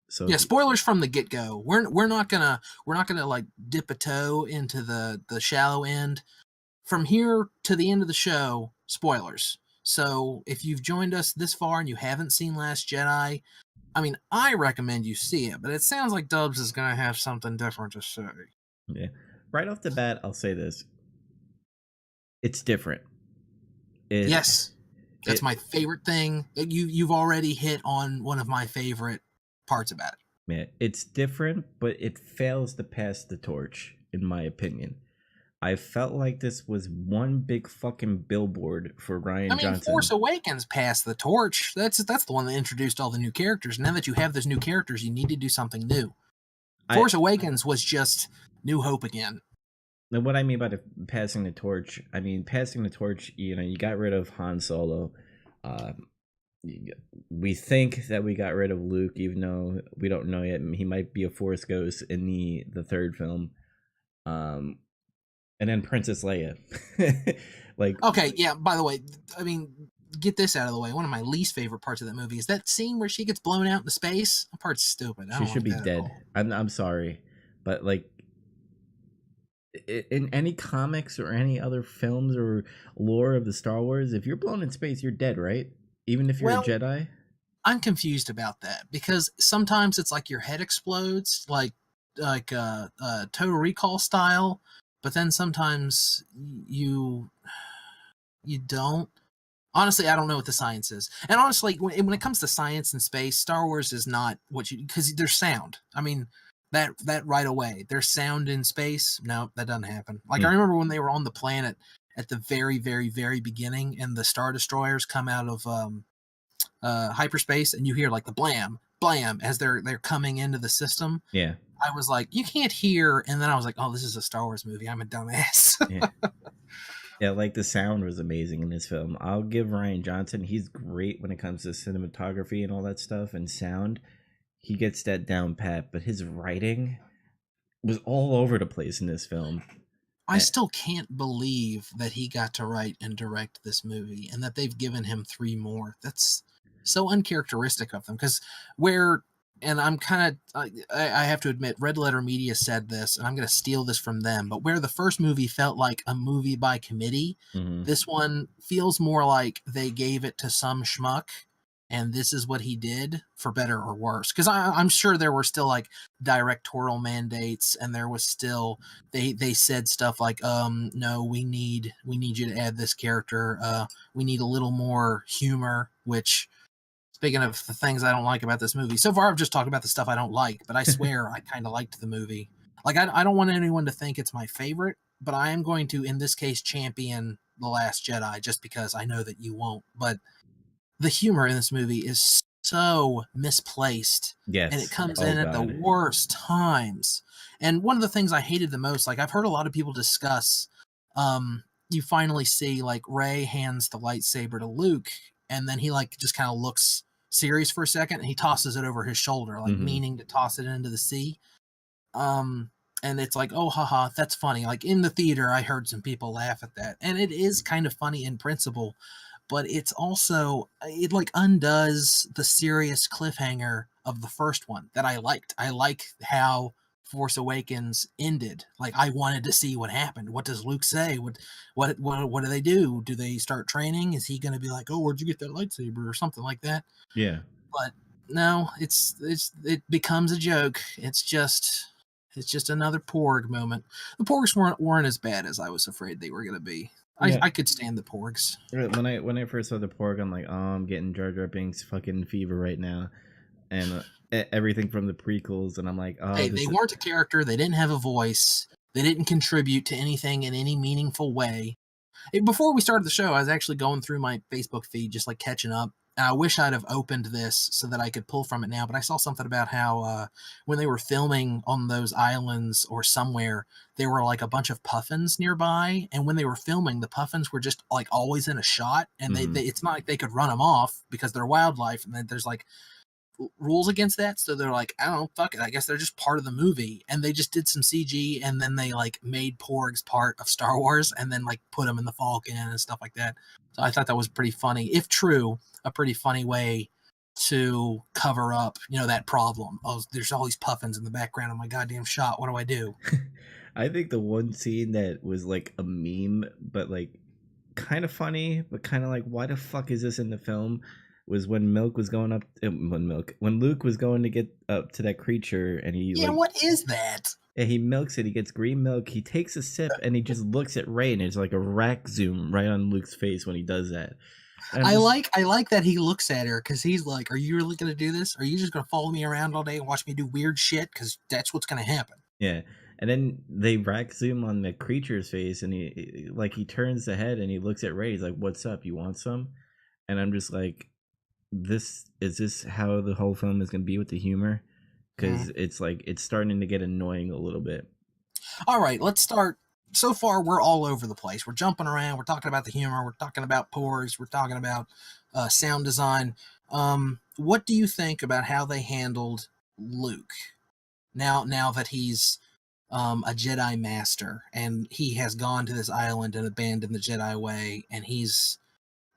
So Yeah, spoilers from the get go. We're not gonna like dip a toe into the shallow end. From here to the end of the show, spoilers. So if you've joined us this far and you haven't seen Last Jedi, I mean, I recommend you see it, but it sounds like Dubs is gonna have something different to say. yeah, right off the bat, I'll say this: it's different. It Yes, that's it my favorite thing. You've already hit on one of my favorite parts about it. yeah, it's different, but it fails to pass the torch, in my opinion. I felt like this was one big fucking billboard for I Ryan mean, Force Johnson. Awakens passed the torch. That's the one that introduced all the new characters. Now that you have those new characters, you need to do something new. I Force Awakens was just New Hope again. Now, what I mean by passing the torch, I mean passing the torch. You got rid of Han Solo. Um, we think that we got rid of Luke, even though we don't know yet. He might be a Force ghost in the third film. Um, and then Princess Leia. Like, Okay, yeah, by the way, I mean, get this out of the way. One of my least favorite parts of that movie is that scene where she gets blown out into space. That part's stupid. I she don't should like be that at dead. all. I'm sorry, but like in any comics or any other films or lore of the Star Wars, if you're blown in space, you're dead, right? Even if you're a Well, Jedi. I'm confused about that because sometimes it's like your head explodes, like Total Recall style, but then sometimes you don't. Honestly, I don't know what the science is. And honestly, when it comes to science and space, Star Wars is not what you, because there's sound. I mean, that right away. There's sound in space. No, that doesn't happen. Like I Hmm. remember when they were on the planet at the very, very, very beginning, and the Star Destroyers come out of hyperspace, and you hear like the blam, blam as they're coming into the system. Yeah, I was like, you can't hear, and then I was like, oh, this is a Star Wars movie. I'm a dumbass. yeah, yeah. Like the sound was amazing in this film. I'll give Ryan Johnson. He's great when it comes to cinematography and all that stuff and sound. He gets that down pat. But his writing was all over the place in this film. I Eh, still can't believe that he got to write and direct this movie and that they've given him three more. That's so uncharacteristic of them. Because where, and I'm kind of, I have to admit, Red Letter Media said this, and I'm going to steal this from them, but where the first movie felt like a movie by committee, mhm. this one feels more like they gave it to some schmuck. And this is what he did, for better or worse. Because I'm sure there were still like directorial mandates, and there was still they said stuff like no, we need you to add this character, we need a little more humor, which, speaking of the things I don't like about this movie, so far I've just talked about the stuff I don't like, but I swear I kind of liked the movie. Like I don't want anyone to think it's my favorite, but I am going to in this case champion The Last Jedi just because I know that you won't. But the humor in this movie is so misplaced, and it Yes. comes Oh in at the God. worst times. And one of the things I hated the most, like I've heard a lot of people discuss, you finally see like Ray hands the lightsaber to Luke, and then he like just kind of looks serious for a second, and he tosses it over his shoulder, like Hmm. meaning to toss it into the sea. Um, and it's like, oh, haha, that's funny. Like in the theater, I heard some people laugh at that, and it is kind of funny in principle, but it's also it like undoes the serious cliffhanger of the first one that I liked. I like how Force Awakens ended. Like I wanted to see what happened. What does Luke say? What do they do? Do they start training? Is he going to be like, "Oh, where'd you get that lightsaber?" or something like that? Yeah. But no, it becomes a joke. It's just another Porg moment. The Porgs weren't as bad as I was afraid they were going to be. Yeah. I could stand the Porgs. When I first saw the porg, I'm like, oh, I'm getting Jar Jar Binks fucking fever right now, and everything from the prequels, and I'm like, oh, Hey, they this. weren't a character. They didn't have a voice. They didn't contribute to anything in any meaningful way. Before we started the show, I was actually going through my Facebook feed, just like catching up. I wish I'd have opened this so that I could pull from it now, but I saw something about how when they were filming on those islands or somewhere, there were like a bunch of puffins nearby, and when they were filming, the puffins were just like always in a shot, and Mhm. it's not like they could run them off because they're wildlife, and then there's like rules against that. So they're like, I don't know, fuck it. I guess they're just part of the movie. And they just did some CG, and then they like made Porgs part of Star Wars, and then like put them in the Falcon and stuff like that. So I thought that was pretty funny, if true, a pretty funny way to cover up, that problem. Oh, there's all these puffins in the background of my goddamn shot. What do I do? I think the one scene that was like a meme, but like kind of funny, but kind of like, why the fuck is this in the film? Was when Milk was going up, when Luke was going to get up to that creature, and he Yeah, like, what is that? yeah, he milks it. He gets green milk. He takes a sip, and he just looks at Ray, and it's like a rack zoom right on Luke's face when he does that. And I'm just I like that he looks at her because he's like, "Are you really gonna do this? Are you just gonna follow me around all day and watch me do weird shit? Because that's what's gonna happen." yeah. And then they rack zoom on the creature's face, and he turns the head and he looks at Ray. He's like, "What's up? You want some?" And I'm just like, this how the whole film is gonna be with the humor? Mm. Because it's like it's starting to get annoying a little bit. All right, let's start. So far, we're all over the place. We're jumping around. We're talking about the humor. We're talking about pores. We're talking about sound design. What do you think about how they handled Luke now that he's a Jedi master and he has gone to this island and abandoned the Jedi way, and he's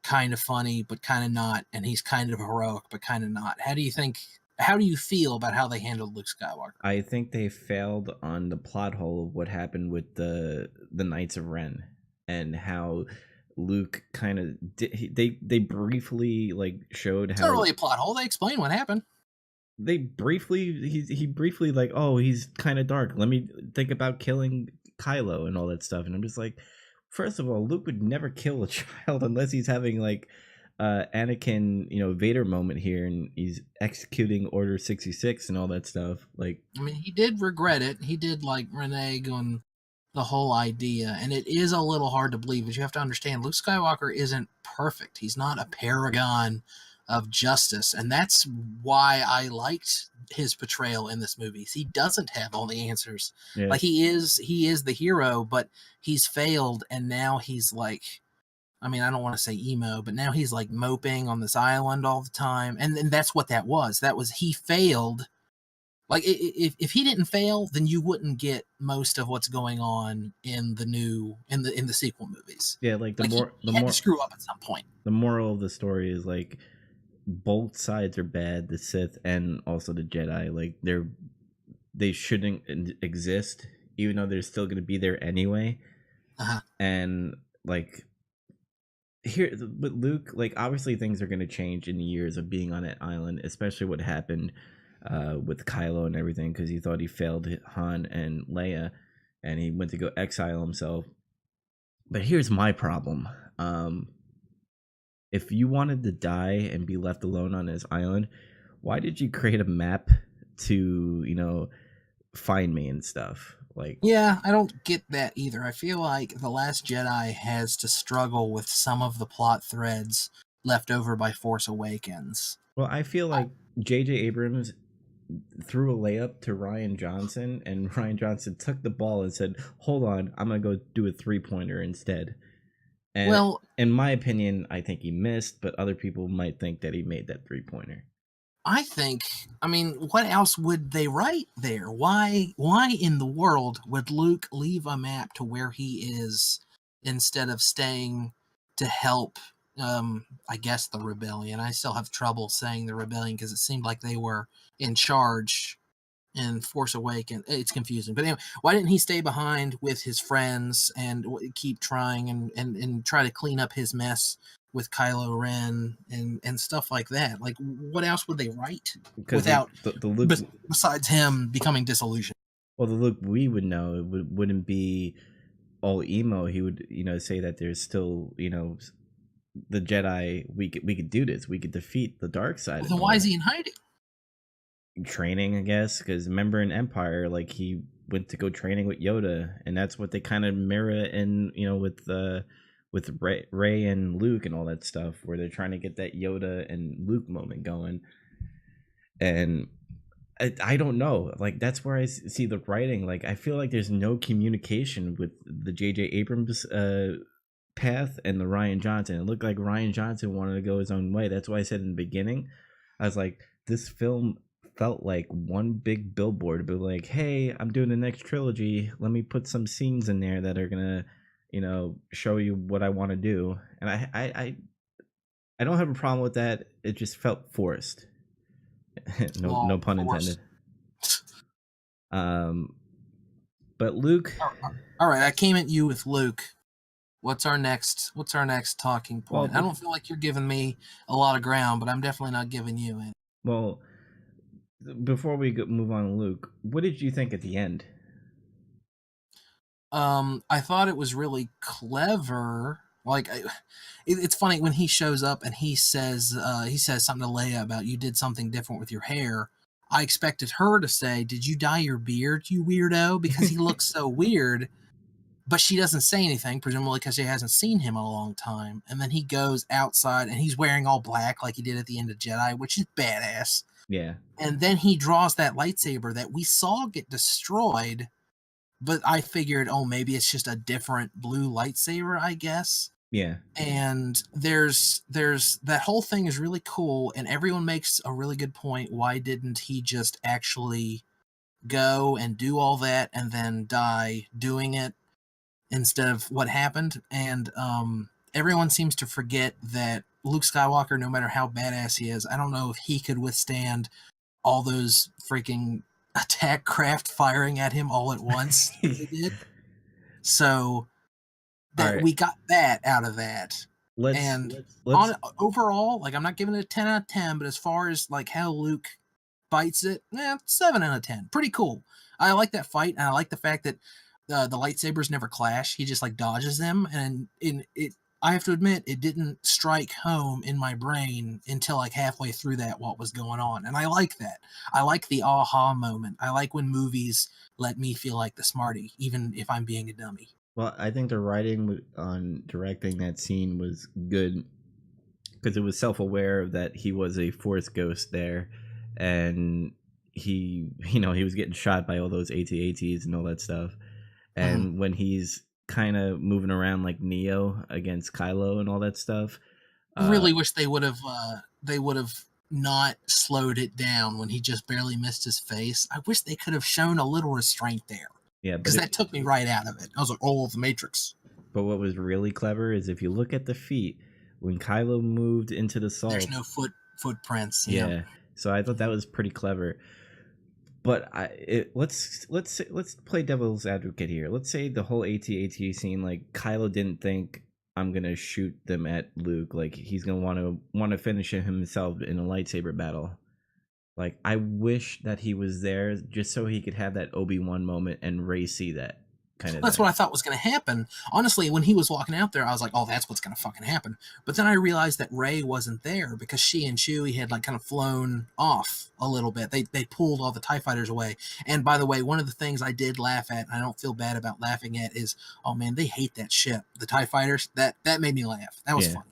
kind of funny but kind of not, and he's kind of heroic but kind of not? How do you feel about how they handled Luke Skywalker? I think they failed on the plot hole of what happened with the Knights of Ren, and how Luke kind of they briefly like showed It's not how really a plot hole. They explain what happened. they briefly he briefly like, oh, he's kind of dark, let me think about killing Kylo and all that stuff. And I'm just like, first of all, Luke would never kill a child unless he's having like Anakin, Vader moment here, and he's executing Order 66 and all that stuff. Like, I mean, he did regret it. He did like renege on the whole idea, and it is a little hard to believe. But you have to understand, Luke Skywalker isn't perfect. He's not a paragon of justice, and that's why I liked his portrayal in this movie. He doesn't have all the answers. yeah, Like he is the hero, but he's failed, and now he's like, I mean, I don't want to say emo, but now he's like moping on this island all the time, and that's what that was. That was he failed. Like if he didn't fail, then you wouldn't get most of what's going on in the sequel movies. yeah, like Like he had to screw up at some point. the moral of the story is like both sides are bad, the Sith and also the Jedi. Like they shouldn't exist, even though they're still going to be there anyway. Uh-huh. And like here with Luke, like obviously things are going to change in the years of being on that island, especially what happened with Kylo and everything, because he thought he failed Han and Leia, and he went to go exile himself. But here's my problem. If you wanted to die and be left alone on this island, why did you create a map to, find me and stuff? Like, Yeah, I don't get that either. I feel like The Last Jedi has to struggle with some of the plot threads left over by Force Awakens. well, I feel like J.J. Abrams threw a layup to Ryan Johnson, and Ryan Johnson took the ball and said, "Hold on, I'm gonna go do a 3-pointer instead." And Well, in my opinion, I think he missed, but other people might think that he made that 3-pointer. I mean, what else would they write there? Why in the world would Luke leave a map to where he is instead of staying to help I guess the rebellion. I still have trouble saying the rebellion because it seemed like they were in charge in Force Awakens. It's confusing. But anyway, why didn't he stay behind with his friends and keep trying and try to clean up his mess with Kylo Ren and stuff like that? Like, what else would they write Because without the Luke, besides him becoming disillusioned? well, the Luke we would know wouldn't be all emo. He would, say that there's still, the Jedi. We could do this. We could defeat the dark side. Well, And then all why is that. he in hiding? Training, I guess, because remember in Empire, like he went to go training with Yoda, and that's what they kind of mirror in, with Ray and Luke and all that stuff, where they're trying to get that Yoda and Luke moment going. And I don't know, like that's where I see the writing. Like I feel like there's no communication with the J.J. Abrams path and the Ryan Johnson. It looked like Ryan Johnson wanted to go his own way. That's why I said in the beginning, I was like, this film felt like one big billboard, but like, hey, I'm doing the next trilogy. Let me put some scenes in there that are gonna, show you what I want to do. And I don't have a problem with that. It just felt forced. No pun Force. intended. Um, but Luke, All right, I came at you with Luke. What's our next? What's our next talking well, point? I don't feel like you're giving me a lot of ground, but I'm definitely not giving you any. well, before we move on, Luke, what did you think at the end? I thought it was really clever. It's funny when he shows up and he says something to Leia about you did something different with your hair. I expected her to say, "Did you dye your beard, you weirdo?" Because he looks so weird. But she doesn't say anything, presumably because she hasn't seen him in a long time. And then he goes outside and he's wearing all black like he did at the end of Jedi, which is badass. Yeah, And then he draws that lightsaber that we saw get destroyed, but I figured, oh, maybe it's just a different blue lightsaber, I guess. yeah, And there's that whole thing is really cool, and everyone makes a really good point. Why didn't he just actually go and do all that and then die doing it instead of what happened? And everyone seems to forget that Luke Skywalker, no matter how badass he is, I don't know if he could withstand all those freaking attack craft firing at him all at once that they did. So all that right. we got that out of that. Let's And let's on overall, like I'm not giving it a 10 out of 10, but as far as like how Luke fights it, 7 out of 10. Pretty cool. I like that fight, and I like the fact that the lightsabers never clash. He just like dodges them, and in it, I have to admit, it didn't strike home in my brain until like halfway through that what was going on, and I like that. I like the aha moment. I like when movies let me feel like the smarty, even if I'm being a dummy. Well, I think the writing on directing that scene was good because it was self-aware that he was a force ghost there, and he, he was getting shot by all those AT-ATs and all that stuff. Mhm. And when he's kind of moving around like Neo against Kylo and all that stuff, Really wish they would have not slowed it down when he just barely missed his face. I wish they could have shown a little restraint there yeah. because that took me right out of it. I was like, "Oh, the Matrix." But what was really clever is if you look at the feet when Kylo moved into the There's salt. no footprints. Yeah. Yeah. So I thought that was pretty clever. But let's play devil's advocate here. Let's say the whole AT-AT scene, like Kylo didn't think I'm gonna shoot them at Luke. Like he's gonna want to finish it himself in a lightsaber battle. Like I wish that he was there just so he could have that Obi-Wan moment and Rey see that kind of That's thing. what I thought was going to happen. Honestly, when he was walking out there, I was like, "Oh, that's what's going to fucking happen." But then I realized that Rey wasn't there because she and Chewie had like kind of flown off a little bit. They pulled all the Tie fighters away. And by the way, one of the things I did laugh at, and I don't feel bad about laughing at, is, oh man, they hate that ship, the Tie fighters. That made me laugh. That was Yeah. funny.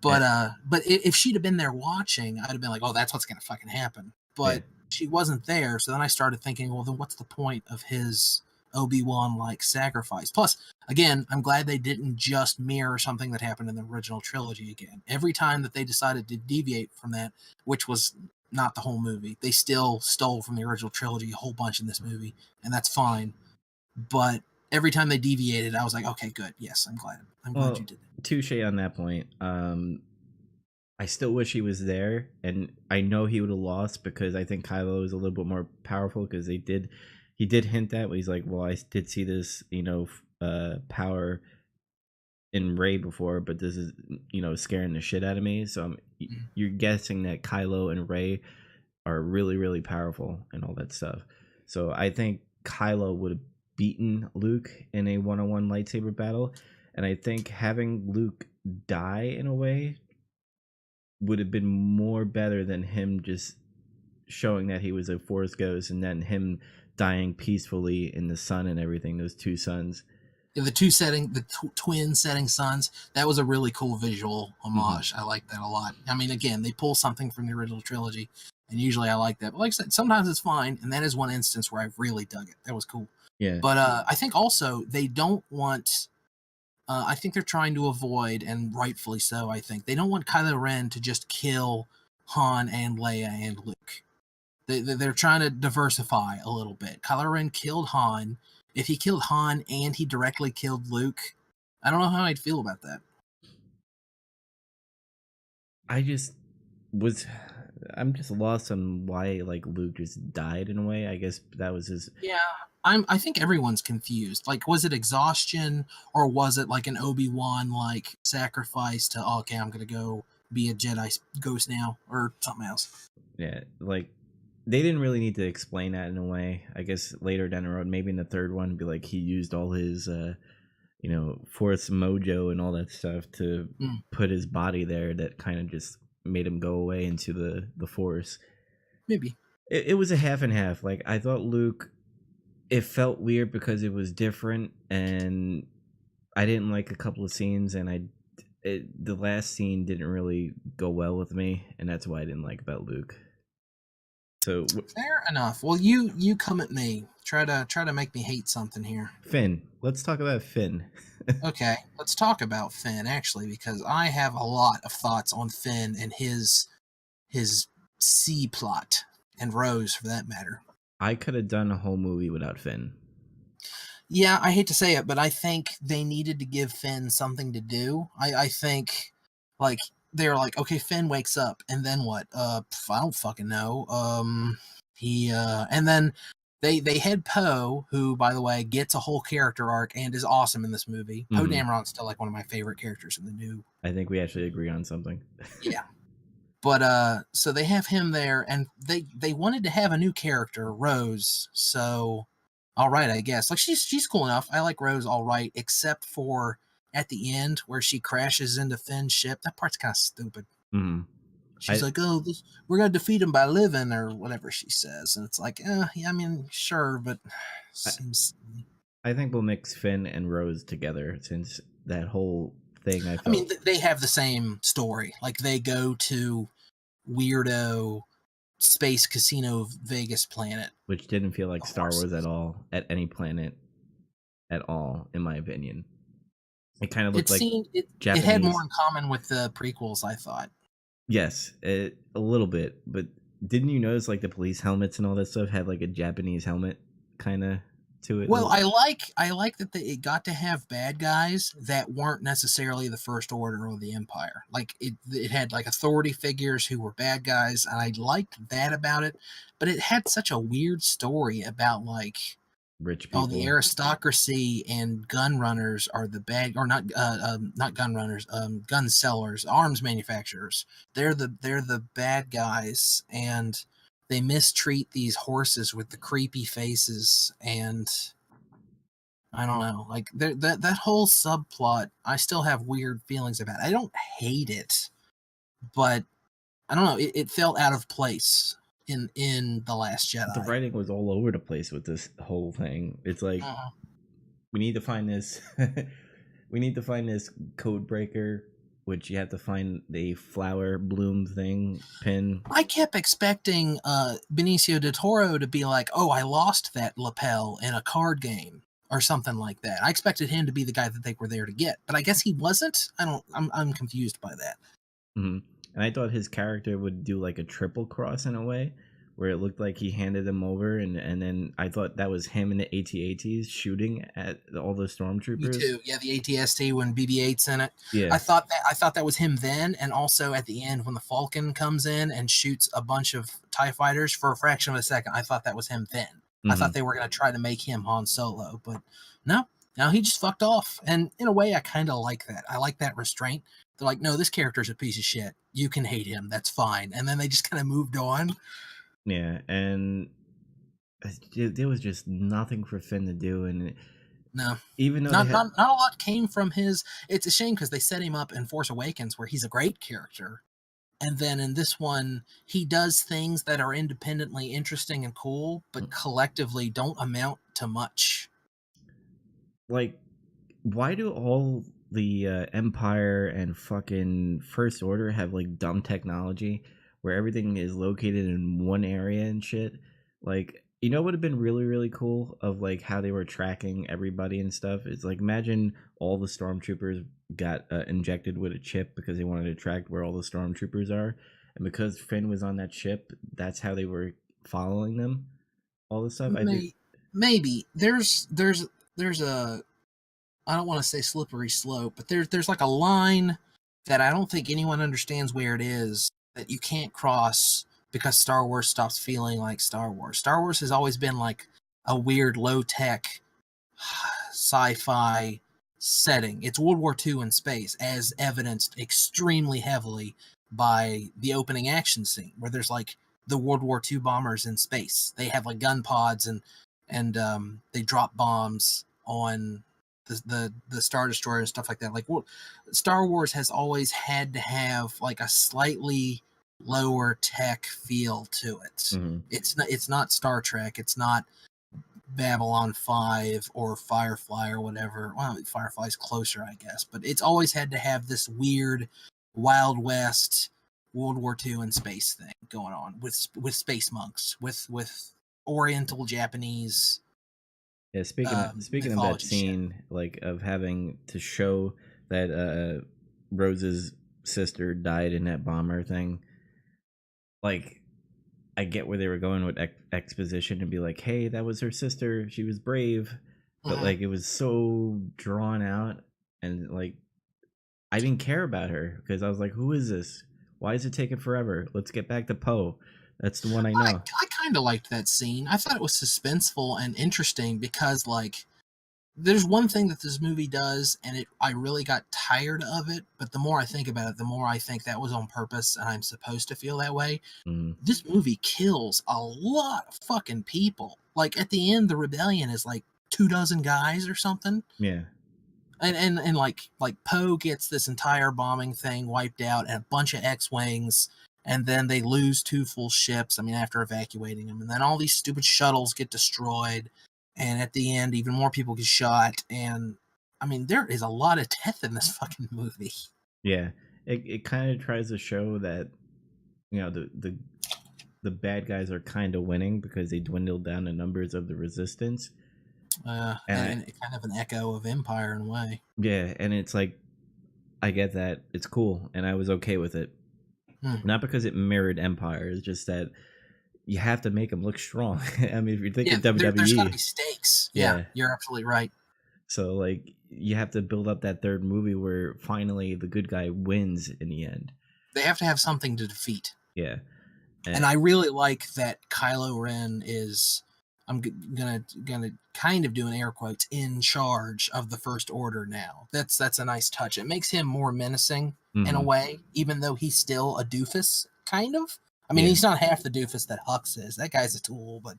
And, But if she'd have been there watching, I'd have been like, "Oh, that's what's going to fucking happen." yeah. But she wasn't there, so then I started thinking, well, then what's the point of his Obi-Wan like sacrifice? Plus, again, I'm glad they didn't just mirror something that happened in the original trilogy again. Every time that they decided to deviate from that, which was not the whole movie, they still stole from the original trilogy a whole bunch in this movie, and that's fine. But every time they deviated, I was like, okay, good. Yes, I'm glad. I'm glad you Well, did that. touche on that point. I still wish he was there, and I know he would have lost because I think Kylo is a little bit more powerful because he did hint that he's like, well, I did see this, power in Rey before, but this is, scaring the shit out of me. So you're guessing that Kylo and Rey are really, really powerful and all that stuff. So I think Kylo would have beaten Luke in a one-on-one lightsaber battle, and I think having Luke die in a way would have been more better than him just showing that he was a force ghost and then him dying peacefully in the sun and everything, those two suns. The twin setting suns, that was a really cool visual Mm-hmm. homage. I like that a lot. I mean, again, they pull something from the original trilogy, and usually I like that. But like I said, sometimes it's fine, and that is one instance where I really dug it. That was cool. Yeah. But I think also they don't want. I think they're trying to avoid, and rightfully so. I think they don't want Kylo Ren to just kill Han and Leia and Luke. They're trying to diversify a little bit. Kylo Ren killed Han. If he killed Han and he directly killed Luke, I don't know how I'd feel about that. I just was I'm just lost on why like Luke just died in a way. I guess that was his. Yeah, I think everyone's confused. Like, was it exhaustion or was it like an Obi-Wan like sacrifice to oh, okay, I'm gonna go be a Jedi ghost now or something else? Yeah, like they didn't really need to explain that in a way. I guess later down the road, maybe in the third one, be like he used all his force mojo and all that stuff to Mm, put his body there. That kind of just made him go away into the force. maybe. It was a half and half. Like I thought Luke, it felt weird because it was different, and I didn't like a couple of scenes, and the last scene didn't really go well with me, and that's why I didn't like about Luke. So Fair enough. Well, you come at me. Try to make me hate something here. Finn, let's talk about Finn. Okay, let's talk about Finn actually, because I have a lot of thoughts on Finn and his C plot and Rose for that matter. I could have done a whole movie without Finn. Yeah, I hate to say it, but I think they needed to give Finn something to do. I think like they're like, okay, Finn wakes up, and then what? I don't fucking know. He and then they had Poe, who by the way gets a whole character arc and is awesome in this movie. Poe Mm-hmm. Dameron's still like one of my favorite characters in the new. I think we actually agree on something. Yeah. But so they have him there, and they wanted to have a new character, Rose. So, all right, I guess like she's cool enough. I like Rose, all right, except for at the end where she crashes into Finn's ship. That part's kind of stupid. Mm-hmm. She's I like, "Oh, we're gonna defeat him by living," or whatever she says, and it's like, yeah, I mean, sure, but I, seems. I think we'll mix Finn and Rose together since that whole thing I I mean, felt, they have the same story. Like they go to weirdo space casino Vegas planet. which didn't feel like The Star Wars at horses. all at any planet at all, in my opinion. It kind of It looked like seemed it had more Japanese. in common with the prequels, I thought. Yes, a little bit, but didn't you notice like the police helmets and all that stuff had like a Japanese helmet kind of to it? Well, I like that it got to have bad guys that weren't necessarily the First Order or the Empire. Like it had like authority figures who were bad guys, and I liked that about it. But it had such a weird story about like Rich oh, the people. aristocracy and gun runners are the bad, or not gun runners, gun sellers, arms manufacturers. They're the bad guys, and they mistreat these horses with the creepy faces, and I don't know, like that whole subplot. I still have weird feelings about it. I don't hate it, but I don't know. It felt out of place in the Last The Jedi. writing was all over the place with this whole thing. It's like Uh, we need to find this we need to find this code breaker, which you have to find the flower bloom thing pin. I kept expecting Benicio del Toro to be like, "Oh, I lost that lapel in a card game." Or something like that. I expected him to be the guy that they were there to get, but I guess he wasn't. I don't. I'm confused by that. Hmm. And I thought his character would do like a triple cross in a way, where it looked like he handed them over, and then I thought that was him in the AT-ATs shooting at all the Me stormtroopers. too. Yeah, the ATST when BB-8's in it. Yeah. I thought that was him then, and also at the end when the Falcon comes in and shoots a bunch of Tie fighters for a fraction of a second. I thought that was him then. I thought Hmm. they were going to try to make him Han Solo, but no. Now he just fucked off, and in a way, I kind of like that. I like that restraint. They're like, no, this character's a piece of shit. You can hate him. That's fine. And then they just kind of moved on. Yeah, and there was just nothing for Finn to do, and No, even though they not had, not not a lot came from his. It's a shame because they set him up in Force Awakens where he's a great character, and then in this one he does things that are independently interesting and cool, but collectively don't amount to much. like, why do all the Empire and fucking First Order have like dumb technology where everything is located in one area and shit? Like, you know, what would have been really really cool of like how they were tracking everybody and stuff. It's like imagine all the stormtroopers got injected with a chip because they wanted to track where all the stormtroopers are, and because Finn was on that ship, that's how they were following them. All this stuff. I think. Maybe there's a I don't want to say slippery slope, but there's like a line that I don't think anyone understands where it is that you can't cross because Star Wars stops feeling like Star Wars. Star Wars has always been like a weird low tech sci-fi setting. It's World War II in space, as evidenced extremely heavily by the opening action scene, where there's like the World War II bombers in space. They have like gun pods and they drop bombs on the Star Destroyer and stuff like that. Like, well, Star Wars has always had to have like a slightly lower tech feel to it. Hmm. It's not Star Trek. It's not Babylon 5 or Firefly or whatever. Well, Firefly's closer, I guess, but it's always had to have this weird Wild West World War II and space thing going on with space monks, with Oriental Japanese Yeah, speaking of that mythology shit. scene, like of having to show that Rose's sister died in that bomber thing, like I get where they were going with exposition and be like, hey, that was her sister, she was brave, but Mhm. like it was so drawn out, and like I didn't care about her because I was like, who is this? Why is it taking forever? Let's get back to Poe. That's the one I I know. I kind of liked that scene. I thought it was suspenseful and interesting because like there's one thing that this movie does, and I really got tired of it. But the more I think about it, the more I think that was on purpose, and I'm supposed to feel that way. Mm, This movie kills a lot of fucking people. Like at the end, the rebellion is like 2 dozen guys or something, yeah, and like Poe gets this entire bombing thing wiped out and a bunch of X-wings, and then they lose 2 full ships. I mean, after evacuating them, and then all these stupid shuttles get destroyed, and at the end, even more people get shot. And I mean, there is a lot of death in this fucking movie. yeah. It kind of tries to show that the bad guys are kind of winning because they dwindled down the numbers of the resistance, and I And kind of an echo of Empire in a way. yeah, and it's like I get that it's cool, and I was okay with it. Hmm. Not because it mirrored Empire, it's just that you have to make them look strong. I mean, if you think Yeah, of there's got to be WWE, stakes. Yeah, yeah. you're absolutely right. So like you have to build up that third movie where finally the good guy wins in the end. They have to have something to defeat. Yeah. And And I really like that Kylo Ren is. I'm gonna kind of do an air quotes in charge of the First Order now. That's a nice touch. It makes him more menacing in a mhm, way, even though he's still a doofus, kind of. I mean, yeah. he's not half the doofus that Hux is. That guy's a tool, but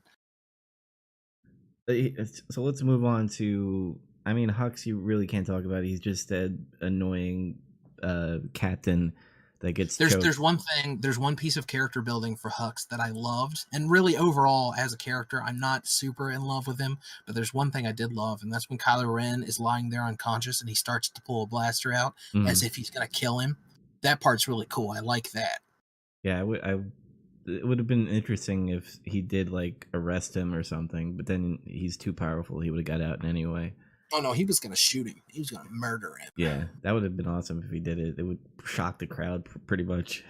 So let's move on to. I mean, Hux, you really can't talk about. He's just that annoying captain that gets there's choked. one piece of character building for Hux that I loved, and really overall as a character, I'm not super in love with him. But there's one thing I did love, and that's when Kylo Ren is lying there unconscious and he starts to pull a blaster out as Mhm. if he's gonna kill him. That part's really cool. I like that. Yeah, it would have been interesting if he did like arrest him or something, but then he's too powerful. He would have got out in any way. Oh no, he was gonna shoot him. He was gonna murder him. Yeah, that would have been awesome if he did it. It would shock the crowd pretty much.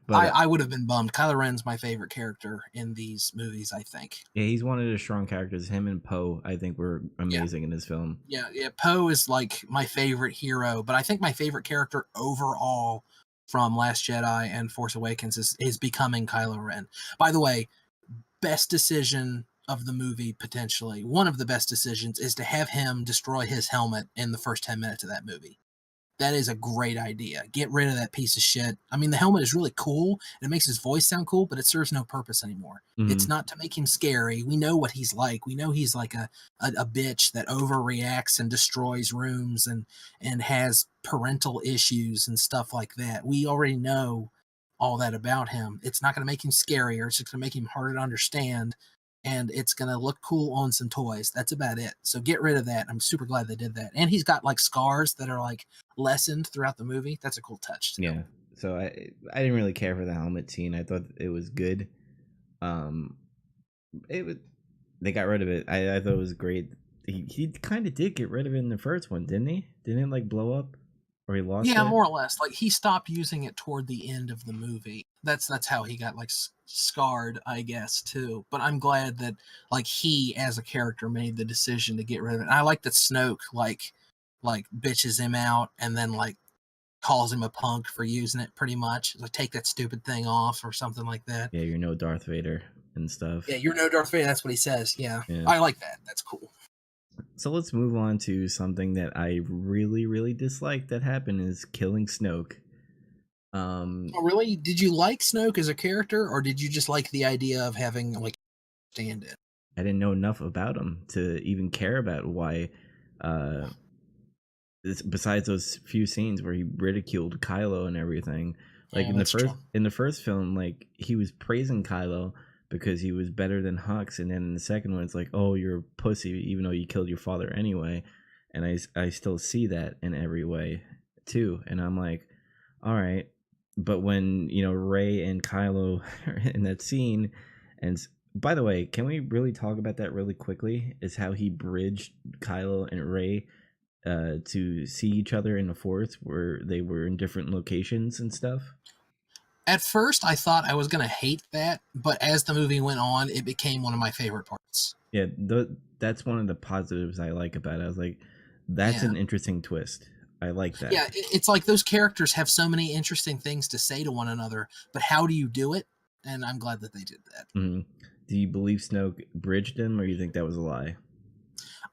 but I would have been bummed. Kylo Ren's my favorite character in these movies. I think. yeah, he's one of the strong characters. Him and Poe, I think, were Yeah. amazing in this film. Yeah. Poe is like my favorite hero, but I think my favorite character overall from Last Jedi and Force Awakens is becoming Kylo Ren. By the way, best decision of the movie potentially. One of the best decisions is to have him destroy his helmet in the first 10 minutes of that movie. That is a great idea. Get rid of that piece of shit. I mean, the helmet is really cool and it makes his voice sound cool, but it serves no purpose anymore. It's Hmm. not to make him scary. We know what he's like. We know he's like a bitch that overreacts and destroys rooms and has parental issues and stuff like that. We already know all that about him. It's not going to make him scarier. It's just going to make him harder to understand. And it's going to look cool on some toys. That's about it. So get rid of that. I'm super glad they did that. And he's got like scars that are like lessened throughout the movie. That's a cool touch too. Yeah. So I didn't really care for the helmet scene. I thought it was good. Um, it would they got rid of it. I thought it was great. He kind of did get rid of it in the first one, didn't he? Didn't it like blow up or he lost Yeah, it? more or less. Like he stopped using it toward the end of the movie. That's how he got like scarred, I guess, too. But I'm glad that like he as a character made the decision to get rid of it. And I like that Snoke like bitches him out and then like calls him a punk for using it pretty much. Like, take that stupid thing off or something like that. Yeah, you're no Darth Vader and stuff. Yeah, you're no Darth Vader. That's what he says. Yeah, Yeah. I like that. That's cool. So let's move on to something that I really, really dislike that happened is killing Snoke. Oh, really? Did you like Snoke as a character, or did you just like the idea of having like stand in? I didn't know enough about him to even care about why. Uh, Besides those few scenes where he ridiculed Kylo and everything, like Yeah, that's true. in the first film, like he was praising Kylo because he was better than Hux, and then in the second one, it's like, oh, you're a pussy, even though you killed your father anyway. And I still see that in every way too, and I'm like, all right, but when Rey and Kylo are in that scene, and by the way, can we really talk about that really quickly? Is how he bridged Kylo and Rey to see each other in the forest where they were in different locations and stuff. At first, I thought I was gonna hate that, but as the movie went on, it became one of my favorite parts. Yeah, that's one of the positives I like about it. I was like, that's Yeah. an interesting twist. I like that. Yeah, it's like those characters have so many interesting things to say to one another, but how do you do it? And I'm glad that they did that. Mhm. Do you believe Snoke bridged him, or you think that was a lie?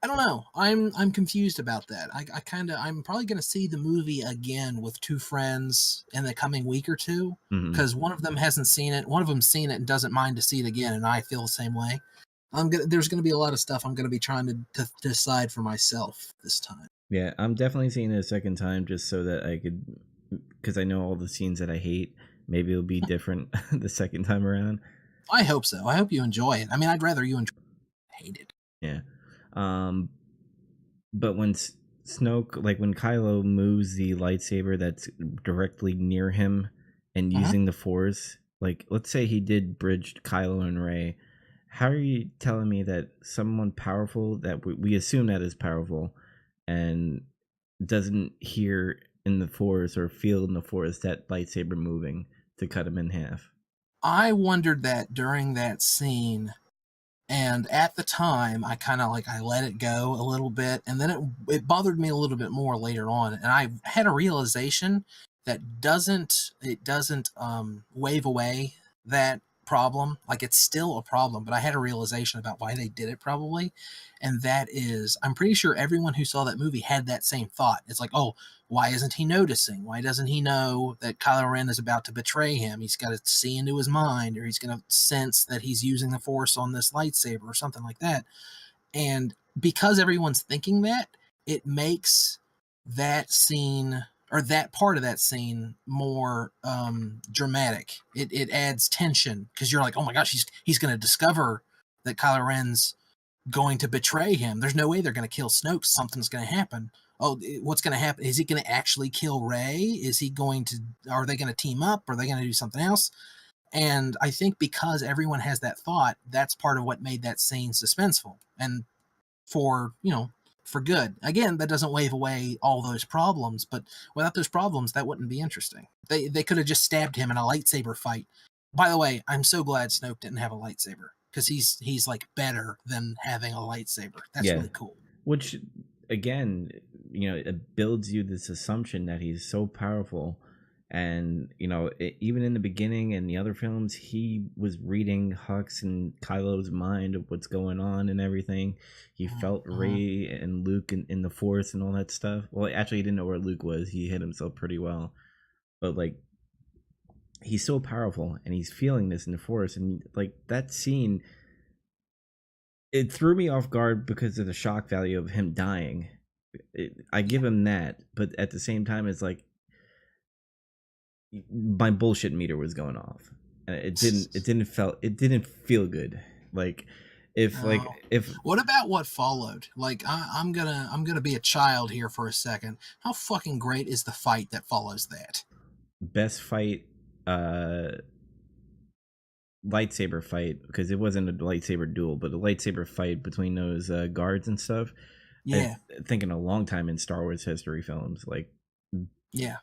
I don't know. I'm confused about that. I'm probably going to see the movie again with two friends in the coming week or two Hmm. because one of them hasn't seen it. One of them's seen it and doesn't mind to see it again, and I feel the same way. There's going to be a lot of stuff I'm going to be trying to decide for myself this time. Yeah, I'm definitely seeing it a second time just so that I could, because I know all the scenes that I hate. Maybe it'll be different the second time around. I hope so. I hope you enjoy it. I mean, I'd rather you enjoy it than hate it. Yeah. But when Snoke, like when Kylo moves the lightsaber that's directly near him and Uh-huh. using the Force, like let's say he did bridge Kylo and Rey, how are you telling me that someone powerful that we assume that is powerful and doesn't hear in the Force or feel in the Force that lightsaber moving to cut him in half? I wondered that during that scene. And at the time, I kind of like I let it go a little bit, and then it bothered me a little bit more later on. And I had a realization that doesn't wave away that problem. Like it's still a problem, but I had a realization about why they did it probably, and that is I'm pretty sure everyone who saw that movie had that same thought. It's like, oh, why isn't he noticing? Why doesn't he know that Kylo Ren is about to betray him? He's got to see into his mind, or he's going to sense that he's using the Force on this lightsaber or something like that. And because everyone's thinking that, it makes that scene or that part of that scene more dramatic. It adds tension because you're like, oh my gosh, he's going to discover that Kylo Ren's going to betray him. There's no way they're going to kill Snoke. Something's going to happen. Oh, what's going to happen? Is he going to actually kill Rey? Is he going to? Are they going to team up? Are they going to do something else? And I think because everyone has that thought, that's part of what made that scene suspenseful and for for good. Again, that doesn't wave away all those problems, but without those problems, that wouldn't be interesting. They could have just stabbed him in a lightsaber fight. By the way, I'm so glad Snoke didn't have a lightsaber because he's like better than having a lightsaber. That's Yeah, really cool. which again, it builds you this assumption that he's so powerful. And even in the beginning and the other films, he was reading Hux and Kylo's mind of what's going on and everything. He felt Mhm. Rey and Luke in the Force and all that stuff. Well, actually, he didn't know where Luke was. He hid himself pretty well, but like he's so powerful and he's feeling this in the Force, and like that scene, it threw me off guard because of the shock value of him dying. I give him that, but at the same time, it's like my bullshit meter was going off. It didn't feel good. Like Oh. if What about what followed? Like I'm gonna be a child here for a second. How fucking great is the fight that follows that? best fight, uh lightsaber fight, because it wasn't a lightsaber duel, but a lightsaber fight between those guards and stuff. I Yeah, think in a long time in Star Wars history films, like yeah.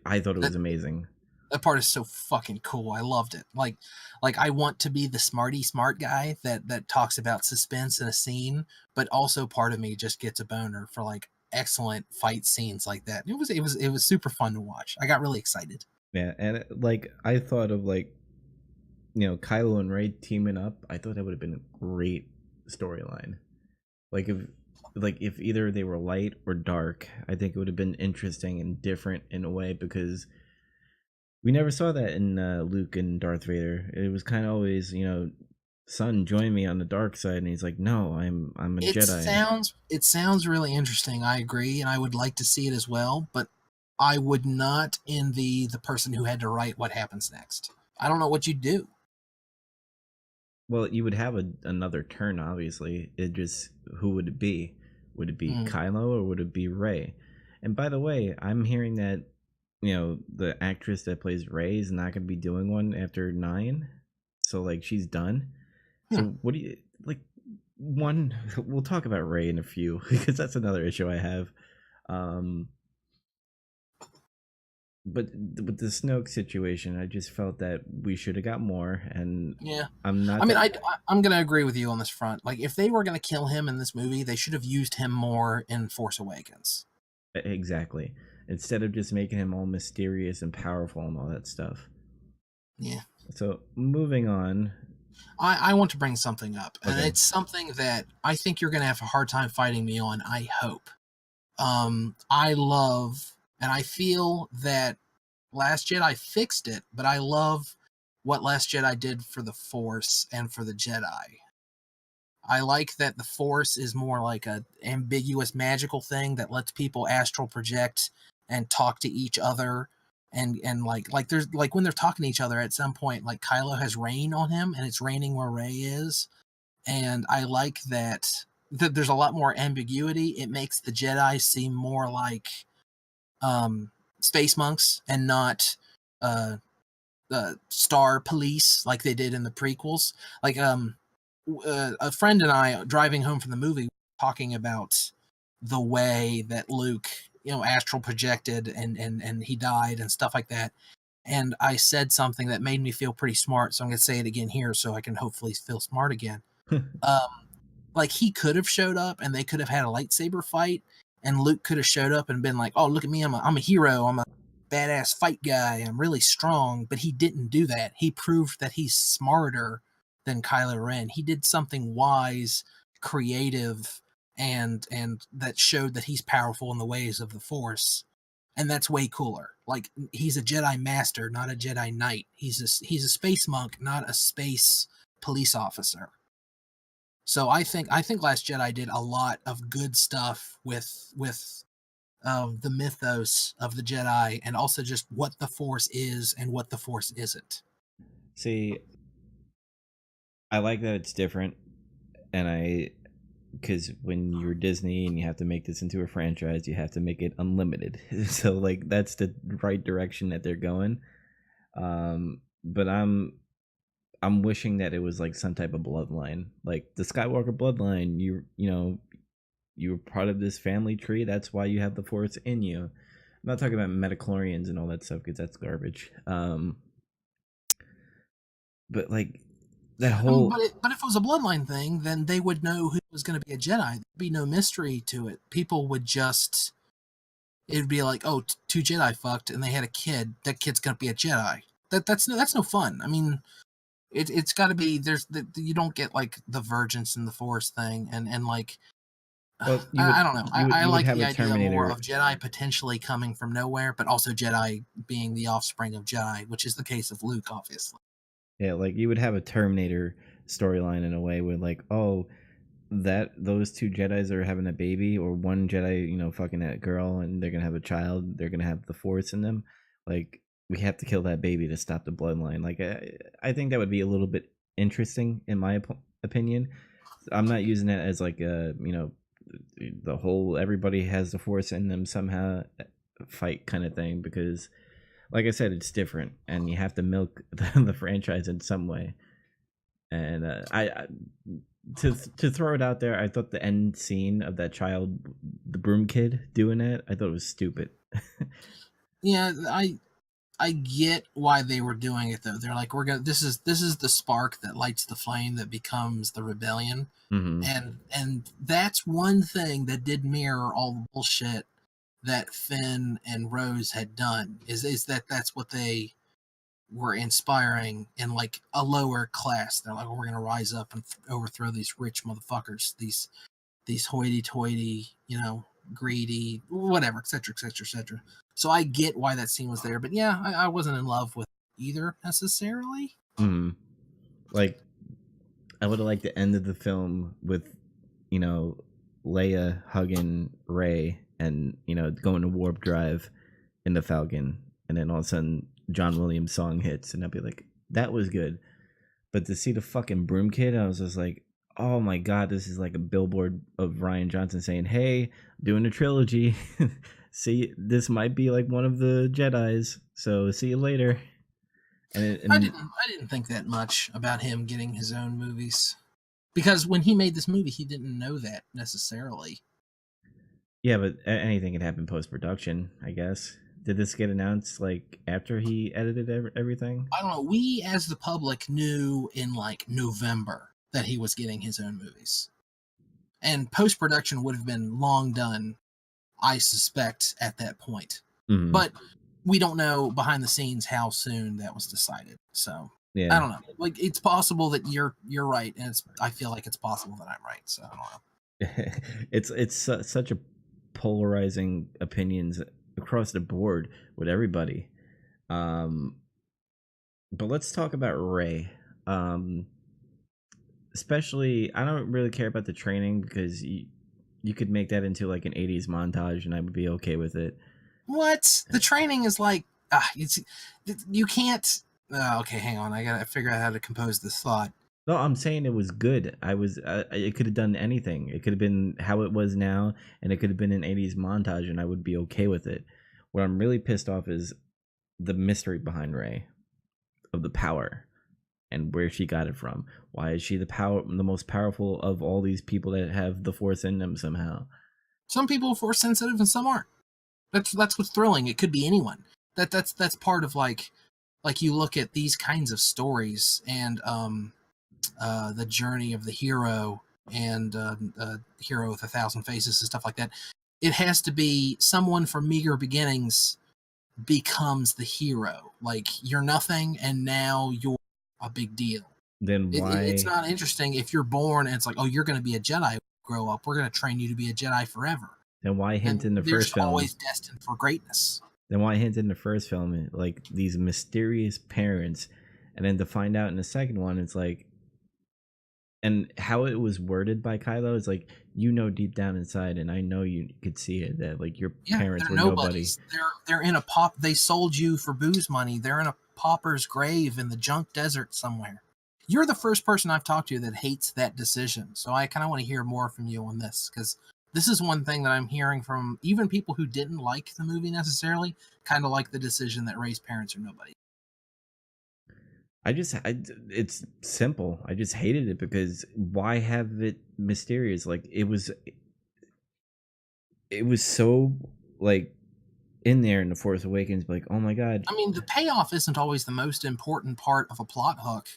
I thought it That was amazing. that part is so fucking cool. I loved it. Like I want to be the smarty smart guy that talks about suspense in a scene, but also part of me just gets a boner for like excellent fight scenes like that. It was super fun to watch. I got really excited. Yeah, and like I thought of like Kylo and Rey teaming up. I thought that would have been a great storyline. Like if either they were light or dark, I think it would have been interesting and different in a way because we never saw that in Luke and Darth Vader. It was kind of always, son, join me on the dark side, and he's like, no, I'm a It Jedi. sounds really interesting. I agree, and I would like to see it as well. But I would not envy the person who had to write what happens next. I don't know what you'd do. Well, you would have another turn, obviously. It just who would it be? Would it be Mm, Kylo or would it be Rey? And by the way, I'm hearing that the actress that plays Rey is not going to be doing one after 9, so like she's done. hmm. So what do you like? One, we'll talk about Rey in a few because that's another issue I have. Um, but with the Snoke situation, I just felt that we should have got more, and Yeah. I'm I not mean, that I'm gonna agree with you on this front. Like, if they were gonna kill him in this movie, they should have used him more in Force Awakens. exactly. Instead of just making him all mysterious and powerful and all that stuff. Yeah. So moving on. I want to bring something up, and Okay. it's something that I think you're gonna have a hard time fighting me on. I hope. I love, and I feel that Last Jedi fixed it, but I love what Last Jedi did for the Force and for the Jedi. I like that the Force is more like a ambiguous magical thing that lets people astral project and talk to each other, and like there's like when they're talking to each other at some point, like Kylo has rain on him and it's raining where Rey is, and I like that there's a lot more ambiguity. It makes the Jedi seem more like um space monks and not uh star police like they did in the prequels. Like a friend and I driving home from the movie talking about the way that Luke, astral projected and he died and stuff like that. And I said something that made me feel pretty smart, so I'm going to say it again here so I can hopefully feel smart again. Um, like he could have showed up and they could have had a lightsaber fight, and Luke could have showed up and been like, "Oh, look at me! I'm a hero. I'm a badass fight guy. I'm really strong." But he didn't do that. He proved that he's smarter than Kylo Ren. He did something wise, creative, and that showed that he's powerful in the ways of the Force. And that's way cooler. Like he's a Jedi master, not a Jedi knight. He's a space monk, not a space police officer. So I think Last Jedi did a lot of good stuff with the mythos of the Jedi, and also just what the Force is and what the Force isn't. See, I like that it's different, and because when you're Disney and you have to make this into a franchise, you have to make it unlimited. So like that's the right direction that they're going. But I'm wishing that it was like some type of bloodline, like the Skywalker bloodline. You were part of this family tree. That's why you have the Force in you. I'm not talking about metachlorians and all that stuff because that's garbage. But like that I mean, whole but if it was a bloodline thing, then they would know who was going to be a Jedi. There'd be no mystery to it. People would just, it'd be like, oh, two Jedi fucked and they had a kid. That kid's going to be a Jedi. That's no fun. I mean, it's got to be you don't get like the Virgins in the Force thing, and like well, I don't know. I you would like have the a idea more Terminator. of Jedi potentially coming from nowhere, but also Jedi being the offspring of Jedi, which is the case of Luke, obviously. Yeah, like you would have a Terminator storyline in a way where like, oh, that those two Jedis are having a baby, or one Jedi, fucking that girl, and they're gonna have a child. They're gonna have the Force in them. Like we have to kill that baby to stop the bloodline. Like I think that would be a little bit interesting in my opinion. I'm not using it as like a the whole everybody has the Force in them somehow fight kind of thing because like I said, it's different, and you have to milk the franchise in some way. And I to throw it out there, I thought the end scene of that child, the broom kid, doing it, I thought it was stupid. Yeah, I I get why they were doing it though. They're like, we're gonna. This is the spark that lights the flame that becomes the rebellion, Hmm. and that's one thing that did mirror all the bullshit that Finn and Rose had done. Is that that's what they were inspiring in like a lower class. They're like, we're gonna rise up and overthrow these rich motherfuckers, these hoity-toity, greedy, whatever, etc., etc., etc. So I get why that scene was there, but yeah, I wasn't in love with either necessarily. Hmm. Like, I would have liked the end of the film with, you know, Leia hugging Ray and, going to warp drive in the Falcon, and then all of a sudden John Williams song hits, and I'd be like, that was good. But to see the fucking broom kid, I was just like, oh my god, this is like a billboard of Ryan Johnson saying, hey, I'm doing a trilogy. See, this might be like one of the Jedis, so see you later. I And didn't think that much about him getting his own movies because when he made this movie, he didn't know that necessarily. yeah, but anything can happen post production, I guess. Did this get announced like after he edited everything? I don't know. We, as the public, knew in like November that he was getting his own movies, and post production would have been long done, I suspect, at that point. Mm-hmm. But we don't know behind the scenes how soon that was decided. So I Yeah. don't know. Like it's possible that you're right, and I feel like it's possible that I'm right. So I don't know. It's such a polarizing opinions across the board with everybody. Um, but let's talk about Ray. Um, Especially, I don't really care about the training because you could make that into like an '80s montage, and I would be okay with it. What the training is like? It's you can't. Okay, hang on. I gotta figure out how to compose this thought. No, I'm saying it was good. It could have done anything. It could have been how it was now, and it could have been an '80s montage, and I would be okay with it. What I'm really pissed off is the mystery behind Ray of the power and where she got it from. Why is she the most powerful of all these people that have the Force in them somehow? Some people are force sensitive and some aren't. That's what's thrilling. It could be anyone. That's part of like you look at these kinds of stories and the journey of the hero and hero with a thousand faces and stuff like that. It has to be someone from meager beginnings becomes the hero. Like you're nothing and now you're a big deal. Then It's why not interesting if you're born and it's like, oh, you're going to be a Jedi. Grow up. We're going to train you to be a Jedi forever. hint And in the there's first film? always destined for greatness. Then why hint in the first film like these mysterious parents, and then to find out in the second one, it's like, and how it was worded by Kylo is like, deep down inside, and I know you could see it, that like your Yeah, parents they're were nobody. nobodies. They're in a pop. They sold you for booze money. They're in a pauper's grave in the junk desert somewhere. You're the first person I've talked to that hates that decision. So I kind of want to hear more from you on this because this is one thing that I'm hearing from even people who didn't like the movie necessarily, kind of like the decision that Ray's parents are nobody. It's simple. I just hated it because why have it mysterious? Like it was so like in there in the Force Awakens, like, oh my god. I mean, the payoff isn't always the most important part of a plot hook.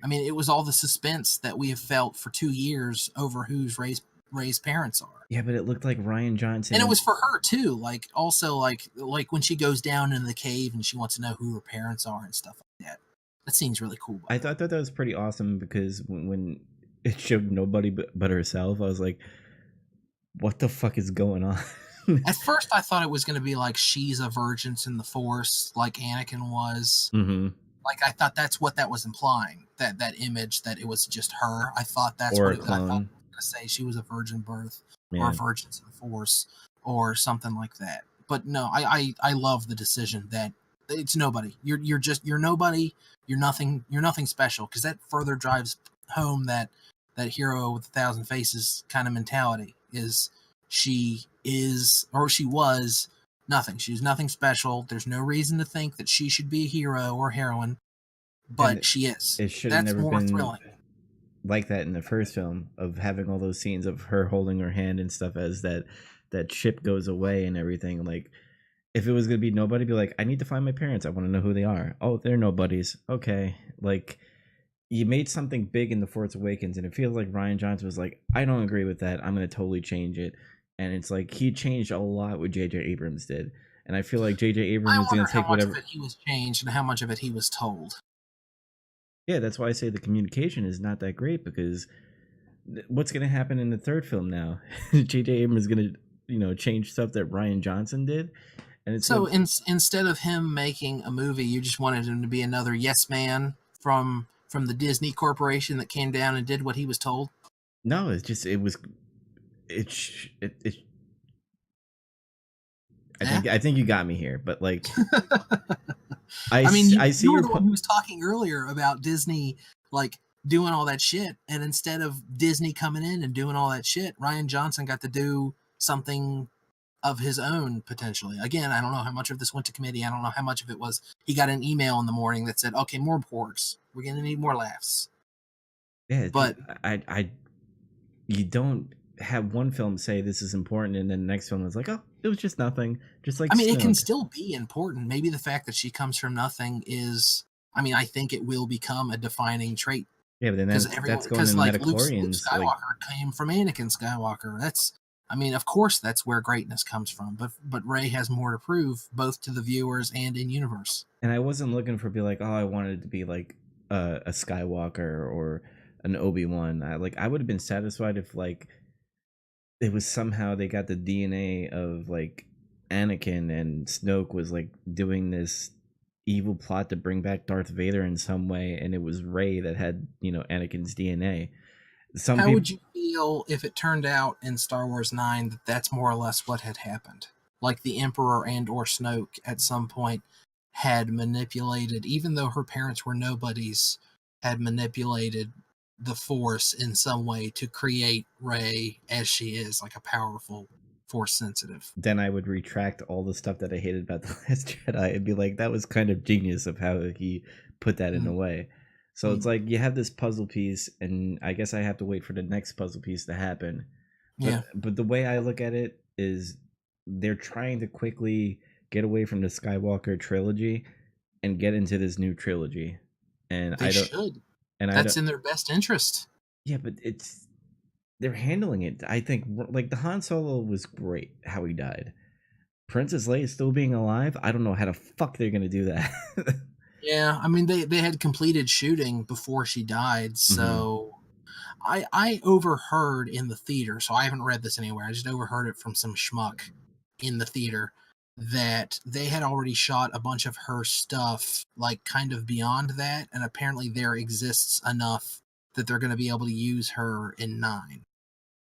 I mean, it was all the suspense that we have felt for 2 years over who's Ray's parents are. Yeah, but it looked like Ryan And it Johnson. was for her too. Like also like when she goes down into the cave and she wants to know who her parents are and stuff like that. That scene's really cool, by the way. I thought that was pretty awesome because when it showed nobody but herself, I was like, what the fuck is going on? At first, I thought it was going to be like she's a virgin in the Force, like Anakin was. Mm-hmm. Like I thought that's what that was implying. That image that it was just her. I thought that's Or what a it, I thought it clone. was going to say. She was a virgin birth or a Yeah. virgin to the Force or something like that. But no, I love the decision that it's nobody. You're nobody. You're nothing special because that further drives home that hero with a thousand faces kind of mentality is she is or she was nothing. She was nothing special. There's no reason to think that she should be a hero or heroine, And but she is. it should have That's never more been thrilling. like that in the first film, of having all those scenes of her holding her hand and stuff as that ship goes away and everything. Like, If it was gonna be nobody, be like, I need to find my parents. I want to know who they are. Oh, they're nobodies. Okay, like you made something big in the Force Awakens, and it feels like Ryan Johnson was like, I don't agree with that. I'm gonna totally change it. And it's like he changed a lot what J.J. Abrams did, and I feel like J.J. I Abrams is gonna wonder how take much of whatever. it he was changed and how much of it he was told. Yeah, that's why I say the communication is not that great because what's gonna happen in the third film now? J.J. Abrams is gonna change stuff that Ryan Johnson did, and it's So gonna. instead of him making a movie, you just wanted him to be another yes man from the Disney Corporation that came down and did what he was told. No, it's just it was it. Yeah. I think you got me here, but like I mean, I see you were your the one point. who was talking earlier about Disney like doing all that shit, and instead of Disney coming in and doing all that shit, Ryan Johnson got to do something of his own potentially. Again, I don't know how much of this went to committee. I don't know how much of it was he got an email in the morning that said, "Okay, more porks. We're gonna need more laughs." Yeah, it's just But I you don't have one film say this is important, and then the next film is like, oh, it was just nothing, just like I mean, it can Snoke. still be important. Maybe the fact that she comes from nothing is. I mean, I think it will become a defining trait Yeah, but then because that's everyone, going because in like Luke Metachlorians, like, Skywalker came from Anakin Skywalker. That's, I mean, of course, that's where greatness comes from. But Ray has more to prove, both to the viewers and in universe. and I wasn't looking for be like, oh, I wanted it to be like a Skywalker or an Obi-Wan. I would have been satisfied if like it was somehow they got the DNA of like Anakin and Snoke was like doing this evil plot to bring back Darth Vader in some way, and it was Rey that had Anakin's DNA. Some How people would you feel if it turned out in Star Wars 9 that that's more or less what had happened? Like the Emperor and or Snoke at some point had manipulated, even though her parents were nobodies, had manipulated the Force in some way to create Rey as she is, like a powerful Force sensitive. then I would retract all the stuff that I hated about the Last Jedi and be like, that was kind of genius of how he put that in a Mm, way. So it's mm, like you have this puzzle piece, and I guess I have to wait for the next puzzle piece to happen. yeah, But the way I look at it is they're trying to quickly get away from the Skywalker trilogy and get into this new trilogy. And they should. I That's don't in their best interest. yeah, but it's they're handling it. I think like the Han Solo was great how he died. Princess Leia still being alive, I don't know how the fuck they're gonna do that. Yeah, I mean they had completed shooting before she died, hmm so I overheard in the theater, so I haven't read this anywhere. I just overheard it from some schmuck in the theater that they had already shot a bunch of her stuff, like kind of beyond that, and apparently there exists enough that they're going to be able to use her in 9.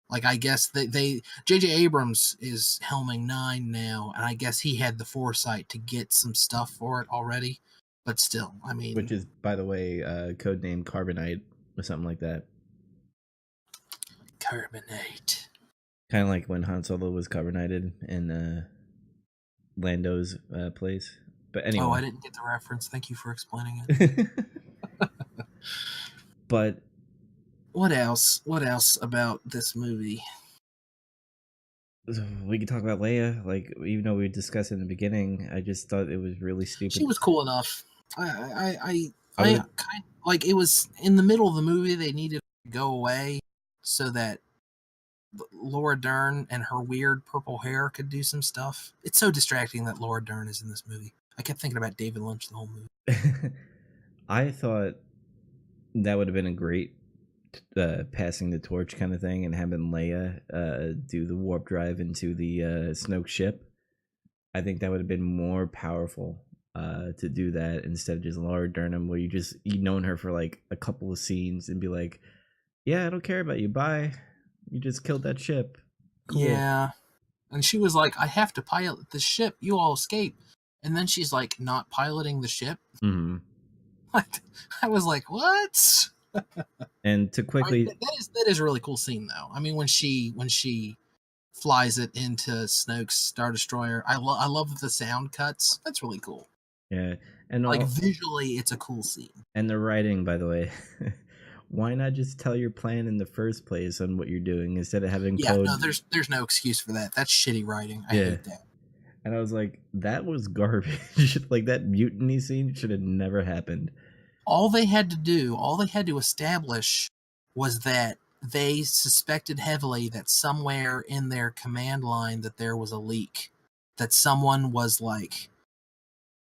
Like I guess they J.J. Abrams is helming 9 now, and I guess he had the foresight to get some stuff for it already. But still, I Which mean, is, by the way, code name Carbonite or something like that. carbonate. Kind of like when Han Solo was carbonated in Lando's place. But Oh, I anyway, didn't get the reference. Thank you for explaining it. but What else? What else about this movie? we could talk about Leia. Like, even though we discussed it in the beginning, I just thought it was really She stupid. was cool enough. I I would kind like it was in the middle of the movie. They needed to go away so that Laura Dern and her weird purple hair could do some stuff. It's so distracting that Laura Dern is in this movie. I kept thinking about David Lynch the whole movie. I thought that would have been a great passing the torch kind of thing, and having Leia do the warp drive into the Snoke ship. I think that would have been more powerful to do that instead of just Laura Dern, where you known her for like a couple of scenes and be like, yeah, I don't care about you. Bye. You just killed that ship. Cool. Yeah, and she was like, "I have to pilot the ship. You all escape." And then she's like, not piloting the ship. hmm Like, I was like, "What?" And to I mean, quickly, that is a really cool scene though. I mean, when she flies it into Snoke's Star Destroyer, I love the sound cuts. That's really cool. yeah, and Like all visually, it's a cool scene. and the writing, by the way. Why not just tell your plan in the first place on what you're doing instead of having Yeah, no, code? there's no excuse for that. That's shitty writing. I Yeah, hate that. And I was like, that was garbage. Like that mutiny scene should have never happened. All they had to do, all they had to establish was that they suspected heavily that somewhere in their command line that there was a leak, that someone was like,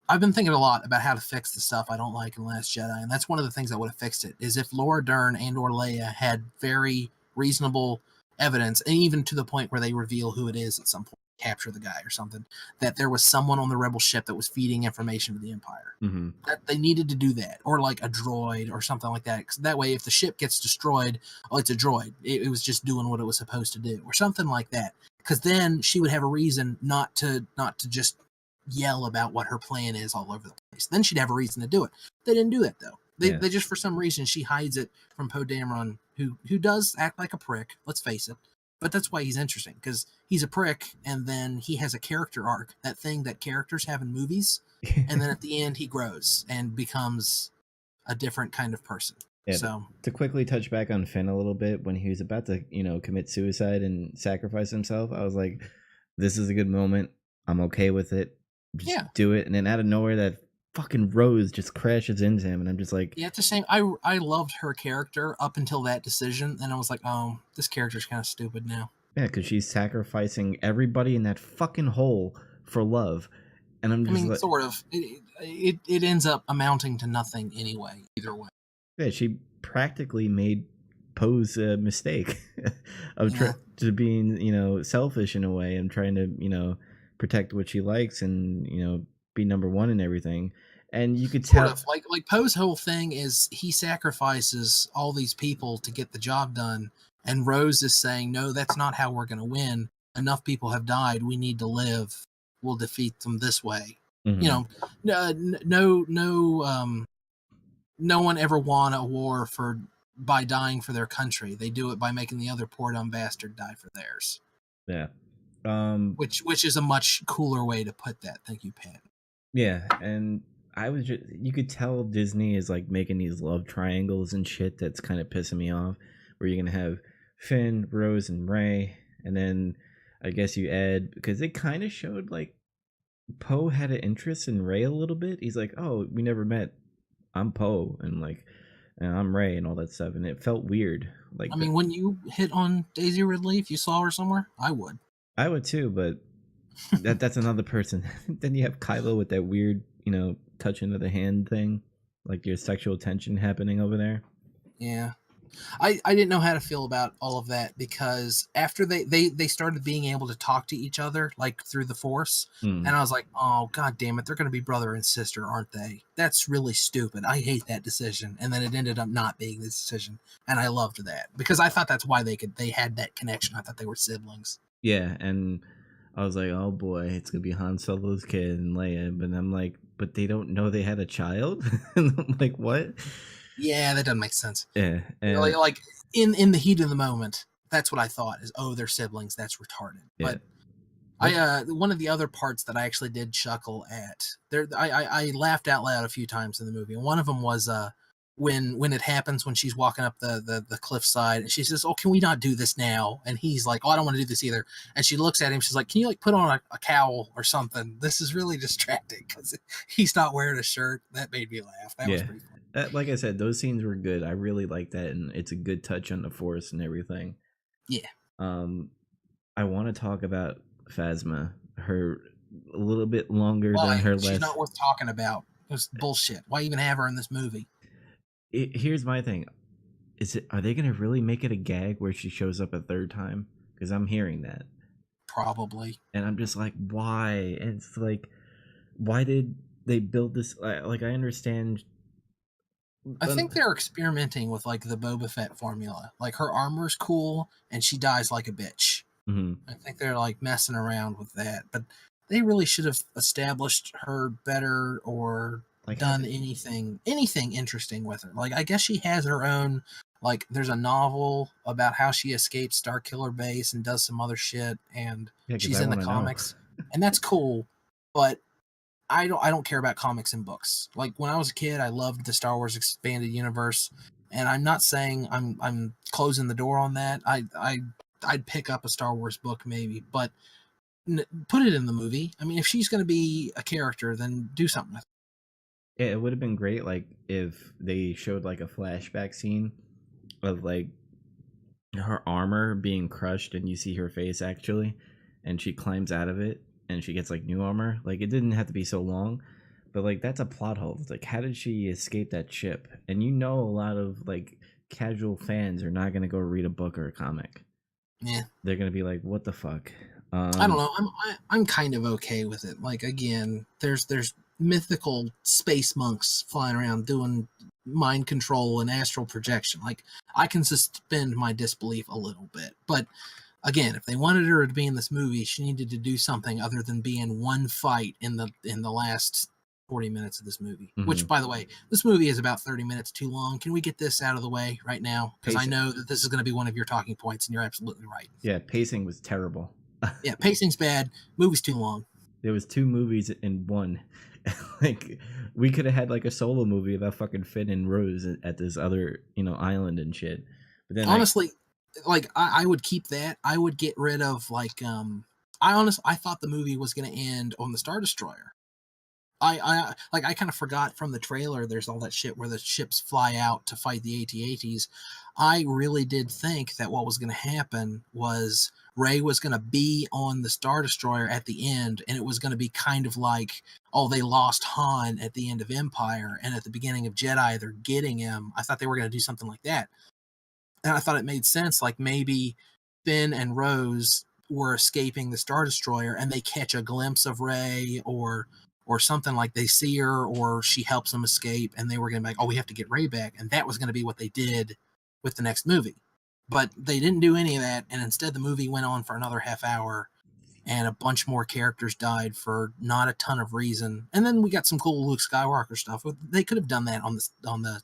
I've been thinking a lot about how to fix the stuff I don't like in Last Jedi, and that's one of the things that would have fixed it. Is if Laura Dern and or Leia had very reasonable evidence, and even to the point where they reveal who it is at some point, capture the guy or something, that there was someone on the rebel ship that was feeding information to the Empire. Hmm. That they needed to do that, or like a droid or something like that. 'Cause that way, if the ship gets destroyed, oh, it's a droid. It was just doing what it was supposed to do, or something like that. Because then she would have a reason not to just yell about what her plan is all over the place. Then she'd have a reason to do it. They didn't do that though. Yeah. They just for some reason she hides it from Poe Dameron, who does act like a prick. Let's face it. But that's why he's interesting, because he's a prick, and then he has a character arc, that thing that characters have in movies, and then at the end he grows and becomes a different kind of person. Yeah, So to quickly touch back on Finn a little bit, when he was about to, commit suicide and sacrifice himself, I was like, this is a good moment. I'm okay with it. Just yeah, do it. And then out of nowhere, that fucking Rose just crashes into him. And I'm just like, yeah, it's the same. I loved her character up until that decision, and I was like, oh, this character's kind of stupid now. yeah, because she's sacrificing everybody in that fucking hole for love. And I'm I just mean, like, sort of. It ends up amounting to nothing anyway. Either way. yeah, she practically made Poe's mistake of Yeah. to being, selfish in a way and trying to, protect what she likes and, be number one in everything. And you could Sort tell, of like Poe's whole thing is he sacrifices all these people to get the job done, and Rose is saying, "No, that's not how we're going to win. Enough people have died. We need to live. We'll defeat them this way." You Mhm. know, no one ever won a war for by dying for their country. They do it by making the other poor dumb bastard die for theirs, Yeah. Um, which is a much cooler way to put that. Thank you, Pat. yeah, and I was just you could tell Disney is like making these love triangles and shit that's kind of pissing me off. Where you're gonna have Finn, Rose, and Ray, and then I guess you add because it kind of showed like Poe had an interest in Ray a little bit. He's like, "Oh, we never met. I'm Poe, and like, and I'm Ray, and all that stuff." And it felt weird. I Like mean, when you hit on Daisy Ridley, if you saw her somewhere, I would. I would too, but that's another person. Then you have Kylo with that weird, touching of the hand thing, like your sexual tension happening over there. Yeah. I didn't know how to feel about all of that, because after they started being able to talk to each other like through the Force, Mm. and I was like, oh god damn it, they're gonna be brother and sister, aren't they? That's really stupid. I hate that decision. And then it ended up not being the decision. And I loved that, because I thought that's why they had that connection. I thought they were siblings. Yeah, and I was like, oh boy, it's gonna be Han Solo's kid and Leia, but I'm like, but they don't know they had a child. And I'm like, what? Yeah, that doesn't make sense. Yeah, Like, and like in the heat of the moment, that's what I thought is, oh, they're siblings. That's retarded. yeah, But what? one of the other parts that I actually did chuckle at there, I laughed out loud a few times in the movie. And one of them was when it happens when she's walking up the cliffside, and she says, "Oh, can we not do this now?" And he's like, "Oh, I don't want to do this either." And she looks at him. She's like, "Can you like put on a cowl or something? This is really distracting because he's not wearing a shirt." That made me laugh. That was Yeah, pretty funny. like I said, those scenes were good. I really like that, and it's a good touch on the Force and everything. Yeah. Um, I want to talk about Phasma. Her a little bit longer than Why? her She's last. not worth talking about. It was bullshit. Why even have her in this movie? Here's my thing: are they gonna really make it a gag where she shows up a third time? Because I'm hearing that, Probably. and I'm just like, why? And it's like, why did they build this? Like, I understand. I think they're experimenting with like the Boba Fett formula. Like her armor's cool and she dies like a bitch. Mhm. I think they're like messing around with that, but they really should have established her better, or Like, have done anything interesting with her. Like I guess she has her own, like there's a novel about how she escapes Starkiller Base and does some other shit, and yeah, because she's I in the want to know. comics. And that's cool, but I don't care about comics and books. Like when I was a kid, I loved the Star Wars expanded universe, and I'm not saying I'm closing the door on that. I'd pick up a Star Wars book maybe, but Put it in the movie. I mean, if she's going to be a character, then do something with Yeah, it would have been great like if they showed like a flashback scene of like her armor being crushed and you see her face actually, and she climbs out of it and she gets like new armor. Like it didn't have to be so long, but like that's a plot hole. It's like how did she escape that ship? And you know a lot of like casual fans are not going to go read a book or a comic. it. Yeah. They're going to be like what the fuck? I don't know. I'm kind of okay with it. Like again, there's mythical space monks flying around doing mind control and astral projection. Like I can suspend my disbelief a little bit. But again, if they wanted her to be in this movie, she needed to do something other than be in one fight in the last 40 minutes of this movie. Which, Mhm. by the way, this movie is about 30 minutes too long. Can we get this out of the way right now? Because I Pacing. know that this is going to be one of your talking points, and you're absolutely right. Yeah, pacing was terrible. Yeah, pacing's bad. Movie's too long. There was two movies in one. Like we could have had like a solo movie about fucking Finn and Rose at this other, island and shit. But then like Honestly, like I would keep that. I would get rid of I thought the movie was going to end on the Star Destroyer. I kind of forgot from the trailer. There's all that shit where the ships fly out to fight the AT-ATs. I really did think that what was going to happen was Ray was going to be on the Star Destroyer at the end, and it was going to be kind of like, oh, they lost Han at the end of Empire, and at the beginning of Jedi, they're getting him. I thought they were going to do something like that, and I thought it made sense. Like maybe Finn and Rose were escaping the Star Destroyer, and they catch a glimpse of Ray, or something, like they see her or she helps them escape, and they were going to be like, oh, we have to get Ray back, and that was going to be what they did with the next movie. But they didn't do any of that, and instead the movie went on for another half hour, and a bunch more characters died for not a ton of reason. And then we got some cool Luke Skywalker stuff. They could have done that on the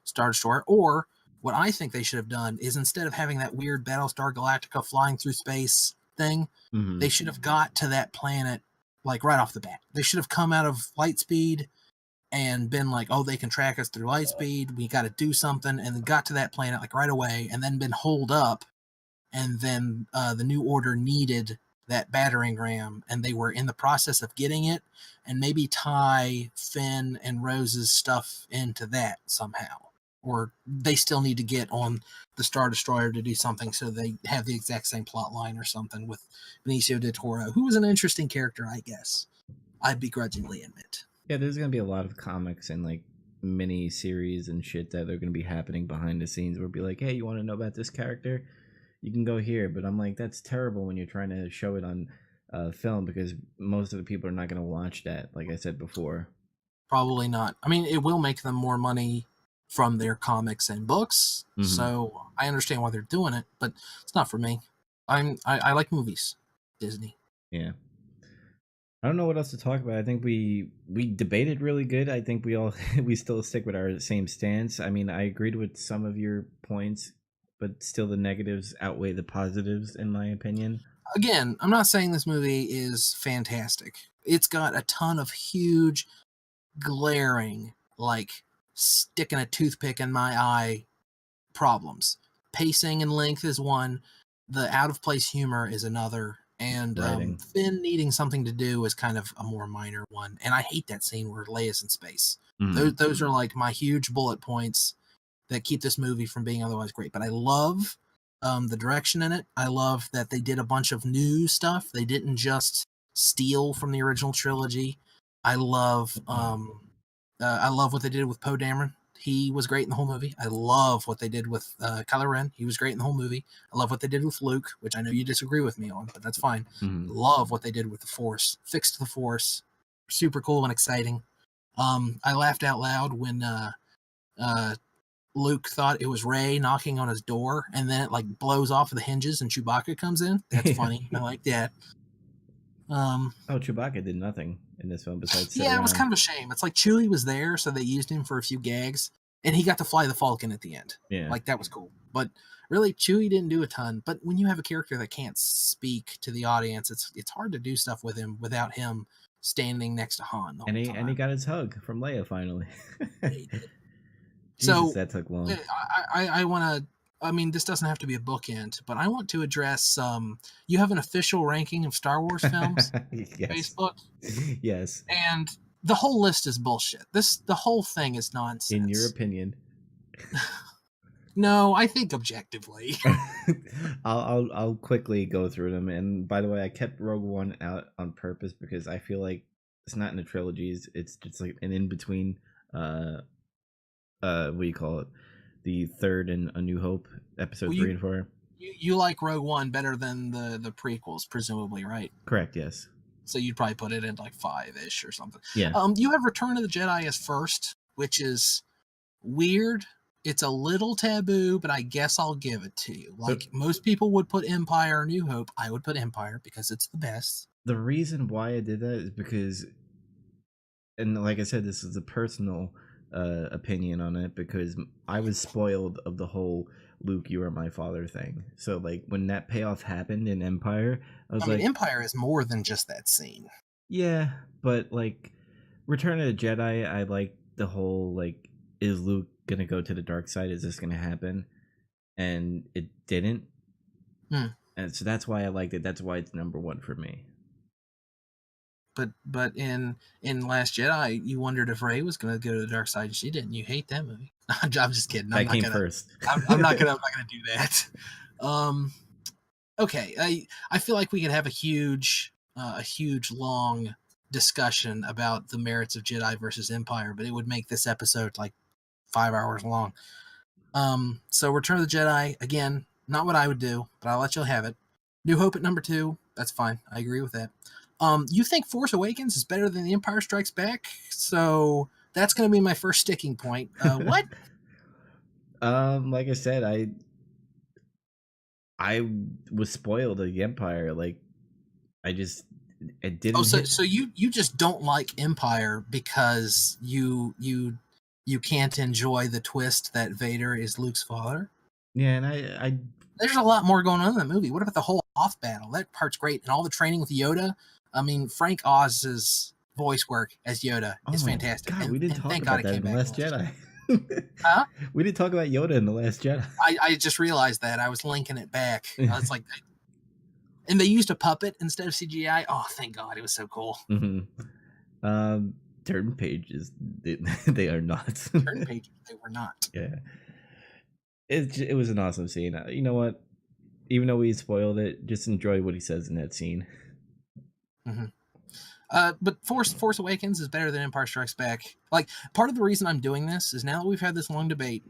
Star Destroyer, or what I think they should have done is instead of having that weird Battlestar Galactica flying through space thing, mhm. they should have got to that planet like right off the bat. They should have come out of light speed and been like, oh, they can track us through light speed. We got to do something. And then got to that planet like right away, and then been holed up. And then the New Order needed that battering ram, and they were in the process of getting it, and maybe tie Finn and Rose's stuff into that somehow. Or they still need to get on the Star Destroyer to do something, so they have the exact same plot line or something with Benicio del Toro, who was an interesting character, I guess. I begrudgingly admit. Yeah, there's gonna be a lot of comics and like mini series and shit that are gonna be happening behind the scenes where it'll be like, hey, you want to know about this character? You can go here. But I'm like, that's terrible when you're trying to show it on film because most of the people are not gonna watch that. Like I said before. Probably not. I mean, it will make them more money from their comics and books, Hmm. so I understand why they're doing it, but it's not for me. I like movies, Disney. Yeah. I don't know what else to talk about. I think we debated really good. I think we all we still stick with our same stance. I mean, I agreed with some of your points, but still the negatives outweigh the positives in my opinion. Again, I'm not saying this movie is fantastic. It's got a ton of huge, glaring, like sticking a toothpick in my eye problems. Pacing and length is one. The out of place humor is another. And Writing. Finn needing something to do is kind of a more minor one. And I hate that scene where Leia's in space. Mhm. Those are like my huge bullet points that keep this movie from being otherwise great. But I love the direction in it. I love that they did a bunch of new stuff. They didn't just steal from the original trilogy. I love I love what they did with Poe Dameron. He was great in the whole movie. I love what they did with Kylo Ren. He was great in the whole movie. I love what they did with Luke, which I know you disagree with me on, but that's fine. Mhm. Love what they did with the Force. Fixed the Force. Super cool and exciting. I laughed out loud when uh, Luke thought it was Rey knocking on his door, and then it like blows off of the hinges and Chewbacca comes in. That's Yeah. funny. I like that. Um, Oh, Chewbacca did nothing in this film besides sit yeah, it was around. kind of a shame. It's like Chewie was there, so they used him for a few gags, and he got to fly the Falcon at the end. Yeah. Like that was cool. But really, Chewie didn't do a ton. But when you have a character that can't speak to the audience, it's hard to do stuff with him without him standing next to Han the And whole he time. got his hug from Leia finally. Yeah, he did. Jesus, So that took long. I want to I mean, this doesn't have to be a bookend, but I want to address. You have an official ranking of Star Wars films, Yes. Facebook, Yes. and the whole list is bullshit. The whole thing is In your nonsense. opinion. No, I think objectively. I'll quickly go through them. And by the way, I kept Rogue One out on purpose because I feel like it's not in the trilogies. It's just like an in between. What do you call it? The third and A New Hope, episode Well, 3 and 4. you like Rogue One better than the prequels, presumably, right? Correct. Yes. So you'd probably put it in like 5-ish or something. Yeah. You have Return of the Jedi as first, which is weird. It's a little taboo, but I guess I'll give it to you. Like most people would put Empire or New Hope, I would put Empire because it's the best. The reason why I did that is because, and like I said, this is a personal opinion on it, because I was spoiled of the whole Luke, you are my father thing. So like when that payoff happened in Empire, I was like, Empire is more than just that scene. Yeah, but like Return of the Jedi, I like the whole like, is Luke gonna go to the dark side? Is this gonna happen? And it didn't. And so that's why I liked it. That's why it's number 1 for me. But in Last Jedi, you wondered if Rey was going to go to the dark side, and she didn't. You hate that movie. I'm just kidding. That came first. I'm not gonna do that. Okay. I feel like we could have a huge long discussion about the merits of Jedi versus Empire, but it would make this episode like 5 hours long. So Return of the Jedi, again, not what I would do, but I'll let you have it. New Hope at number 2. That's fine. I agree with that. You think Force Awakens is better than The Empire Strikes Back? So that's going to be my first sticking point. What? Like I said, I was spoiled of The Empire. Like, it didn't. Oh, so you just don't like Empire because you can't enjoy the twist that Vader is Luke's father? Yeah, and there's a lot more going on in the movie. What about the whole Hoth battle? That part's great, and all the training with Yoda. I mean, Frank Oz's voice work as Yoda is fantastic. God, we didn't talk about that in The Last Jedi. Huh? We didn't talk about Yoda in The Last Jedi. I just realized that. I was linking it back. It's like, and they used a puppet instead of CGI. Oh, thank God. It was so cool. Mm-hmm. Turn pages, they are not. Turn pages, they were not. Yeah. It was an awesome scene. You know what? Even though we spoiled it, just enjoy what he says in that scene. Mm-hmm. But Force Awakens is better than Empire Strikes Back. Like, part of the reason I'm doing this is now that we've had this long debate,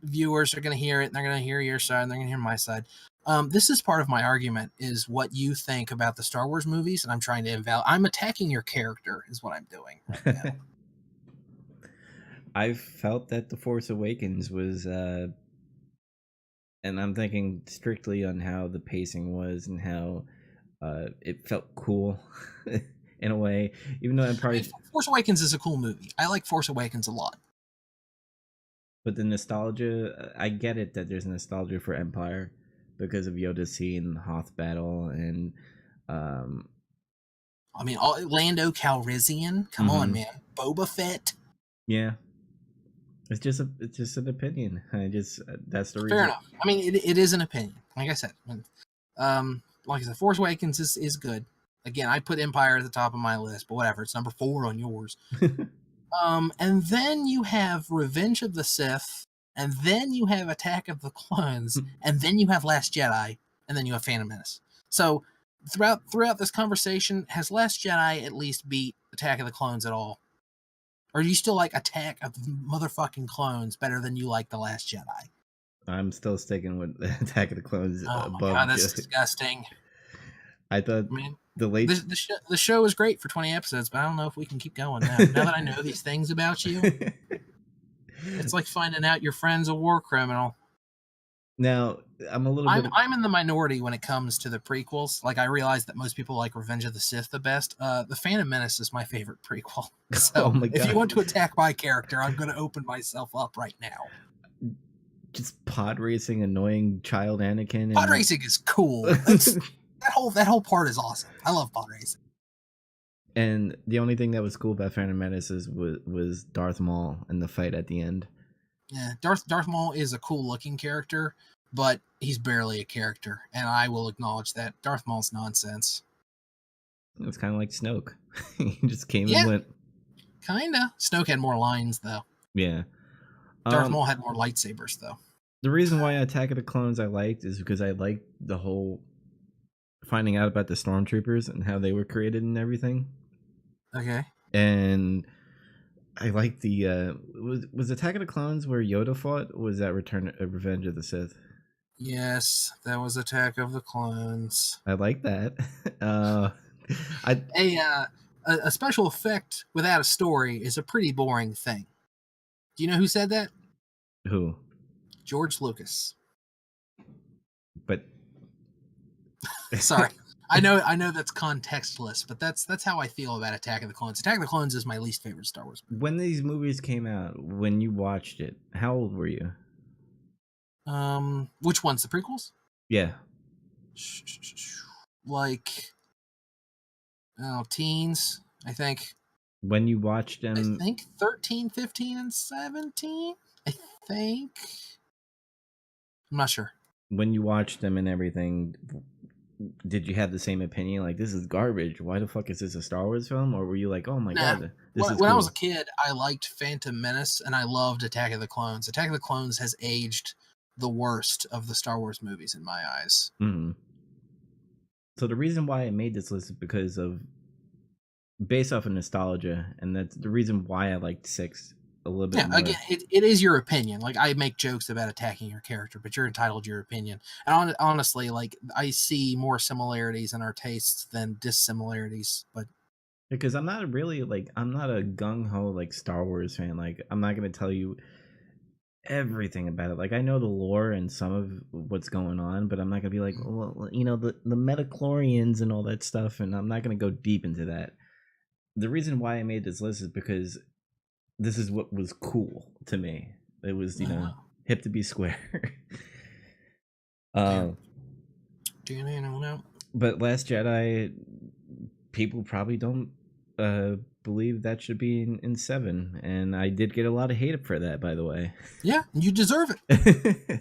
viewers are going to hear it, and they're going to hear your side, and they're going to hear my side. This is part of my argument, is what you think about the Star Wars movies, and I'm trying to I'm attacking your character, is what I'm doing right now. I felt that The Force Awakens was, and I'm thinking strictly on how the pacing was and how it felt cool in a way, even though Force Awakens is a cool movie. I like Force Awakens a lot. But the nostalgia, I get it that there's nostalgia for Empire because of Yoda seeing the Hoth battle and I mean, Lando Calrissian, come on, man. Boba Fett. Yeah. It's just an opinion. That's the reason. Fair enough. I mean, it is an opinion. Like I said, like I said, Force Awakens is good. Again, I put Empire at the top of my list, but whatever. It's number 4 on yours. And then you have Revenge of the Sith, and then you have Attack of the Clones, and then you have Last Jedi, and then you have Phantom Menace. So throughout this conversation, has Last Jedi at least beat Attack of the Clones at all? Or do you still like Attack of the motherfucking Clones better than you like The Last Jedi? I'm still sticking with Attack of the Clones. Oh my God, that's disgusting. I thought the show is great for 20 episodes, but I don't know if we can keep going now. Now that I know these things about you, it's like finding out your friend's a war criminal. Now, I'm in the minority when it comes to the prequels. Like, I realize that most people like Revenge of the Sith the best. The Phantom Menace is my favorite prequel. So if you want to attack my character, I'm going to open myself up right now. Just pod racing, annoying child Anakin. Pod racing is cool. That whole part is awesome. I love pod racing. And the only thing that was cool about Phantom Menace was Darth Maul and the fight at the end. Yeah, Darth Maul is a cool looking character, but he's barely a character, and I will acknowledge that Darth Maul's nonsense. It was kind of like Snoke. He just came and Yeah, went. kinda. Snoke had more lines though. Yeah. Darth Um, Maul had more lightsabers though. the reason why Attack of the Clones I liked is because I liked the whole finding out about the stormtroopers and how they were created and everything. Okay. And I like the was Attack of the Clones where Yoda fought? Or was that Revenge of the Sith? Yes, that was Attack of the Clones. I like that. uh, I A special effect without a story is a pretty boring thing. Do you know who said that? who? George Lucas. But Sorry. I know that's contextless, but that's how I feel about Attack of the Clones. Attack of the Clones is my least favorite Star Wars movie. when these movies came out, when you watched it, how old were you? Which ones? The prequels? Yeah, Like, oh, teens, I think. when you watched I them, think 13, 15, and 17. I think. I'm not sure. when you watched them and everything, did you have the same opinion? Like, this is garbage. Why the fuck is this a Star Wars film? Or were you like, oh my Nah. god, this is When cool? I was a kid, I liked Phantom Menace and I loved Attack of the Clones. Attack of the Clones has aged the worst of the Star Wars movies in my eyes. Mm-hmm. So the reason why I made this list is because of based off of nostalgia, and that's the reason why I liked 6 a little bit Yeah, more. again, it is your opinion. Like, I make jokes about attacking your character, but you're entitled to your opinion. And honestly, like, I see more similarities in our tastes than dissimilarities. But Because I'm not really like I'm not a gung ho like Star Wars fan. Like I'm not gonna tell you everything about it. Like I know the lore and some of what's going on, but I'm not gonna be like, well, you know, the metachlorians and all that stuff, and I'm not gonna go deep into that. The reason why I made this list is because this is what was cool to me. It was, you know, hip to be square. do you know? But Last Jedi, people probably don't believe that should be in 7, and I did get a lot of hate for that, by the way. Yeah, you deserve it.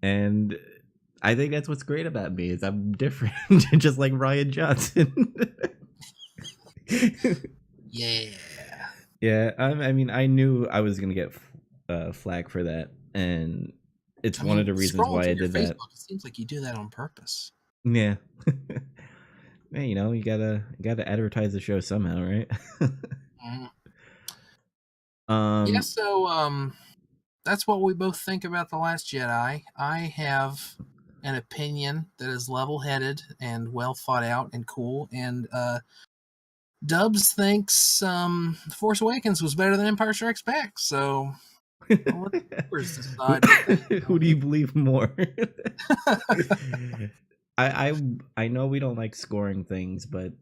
And I think that's what's great about me is I'm different, just like Ryan Johnson. Yeah. Yeah, I mean, I knew I was gonna get flack for that, and it's one of the reasons why I did that. It seems like you do that on purpose. Yeah. Hey, you know, you gotta advertise the show somehow, right? Yeah, so that's what we both think about The Last Jedi. I have an opinion that is level-headed and well thought out and cool, and Dubs thinks Force Awakens was better than Empire Strikes Back. So I'll let the viewers decide. Who do you believe more? I know we don't like scoring things, but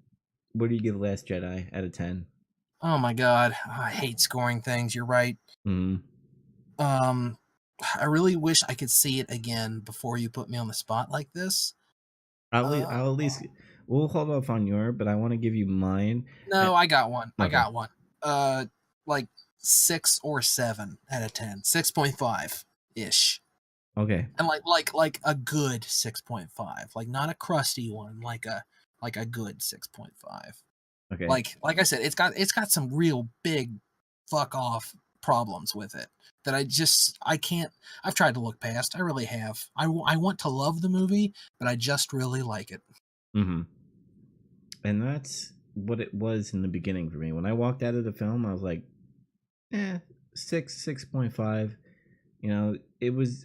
what do you give Last Jedi out of 10? Oh my god, I hate scoring things. You're right. Mm. I really wish I could see it again before you put me on the spot like this. I'll at least we'll hold off on your, but I want to give you mine. No, I got one. Okay. I got one. Like 6 or 7 out of 10. 6.5 ish. Okay. And like a good 6.5. Like not a crusty one, like a good 6.5. Okay. Like I said, it's got some real big fuck off problems with it that I can't. I've tried to look past. I really have. I want to love the movie, but I just really like it. Mm-hmm. And that's what it was in the beginning for me. When I walked out of the film, I was like, 6.5. You know, it was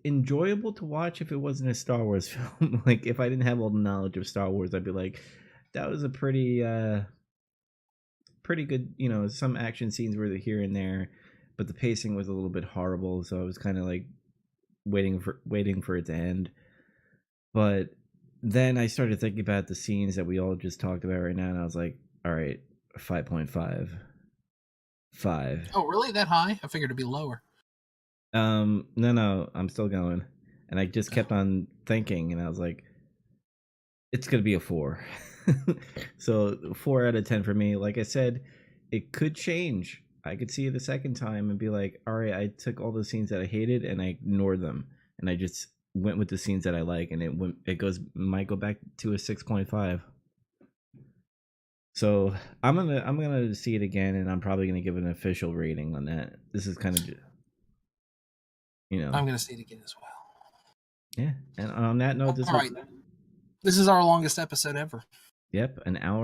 enjoyable to watch if it wasn't a Star Wars film. Like if I didn't have all the knowledge of Star Wars, I'd be like, that was a pretty good, you know, some action scenes were here and there, but the pacing was a little bit horrible, so I was kind of like waiting for it to end. But then I started thinking about the scenes that we all just talked about right now, and I was like, all right, 5.5. 5. Oh, really? That high? I figured it'd be lower. No, I'm still going. And I just kept on thinking, and I was like, it's gonna be a 4. So 4 out of 10 for me. Like I said, it could change I could see it the second time and be like, all right, I took all the scenes that I hated and I ignored them, and I just went with the scenes that I like, and it might go back to a 6.5. So I'm gonna see it again, and I'm probably gonna give an official rating on that. This is kind of, I'm gonna see it again as well. yeah. And on that note, All right, this is our longest episode ever. yep, an hour.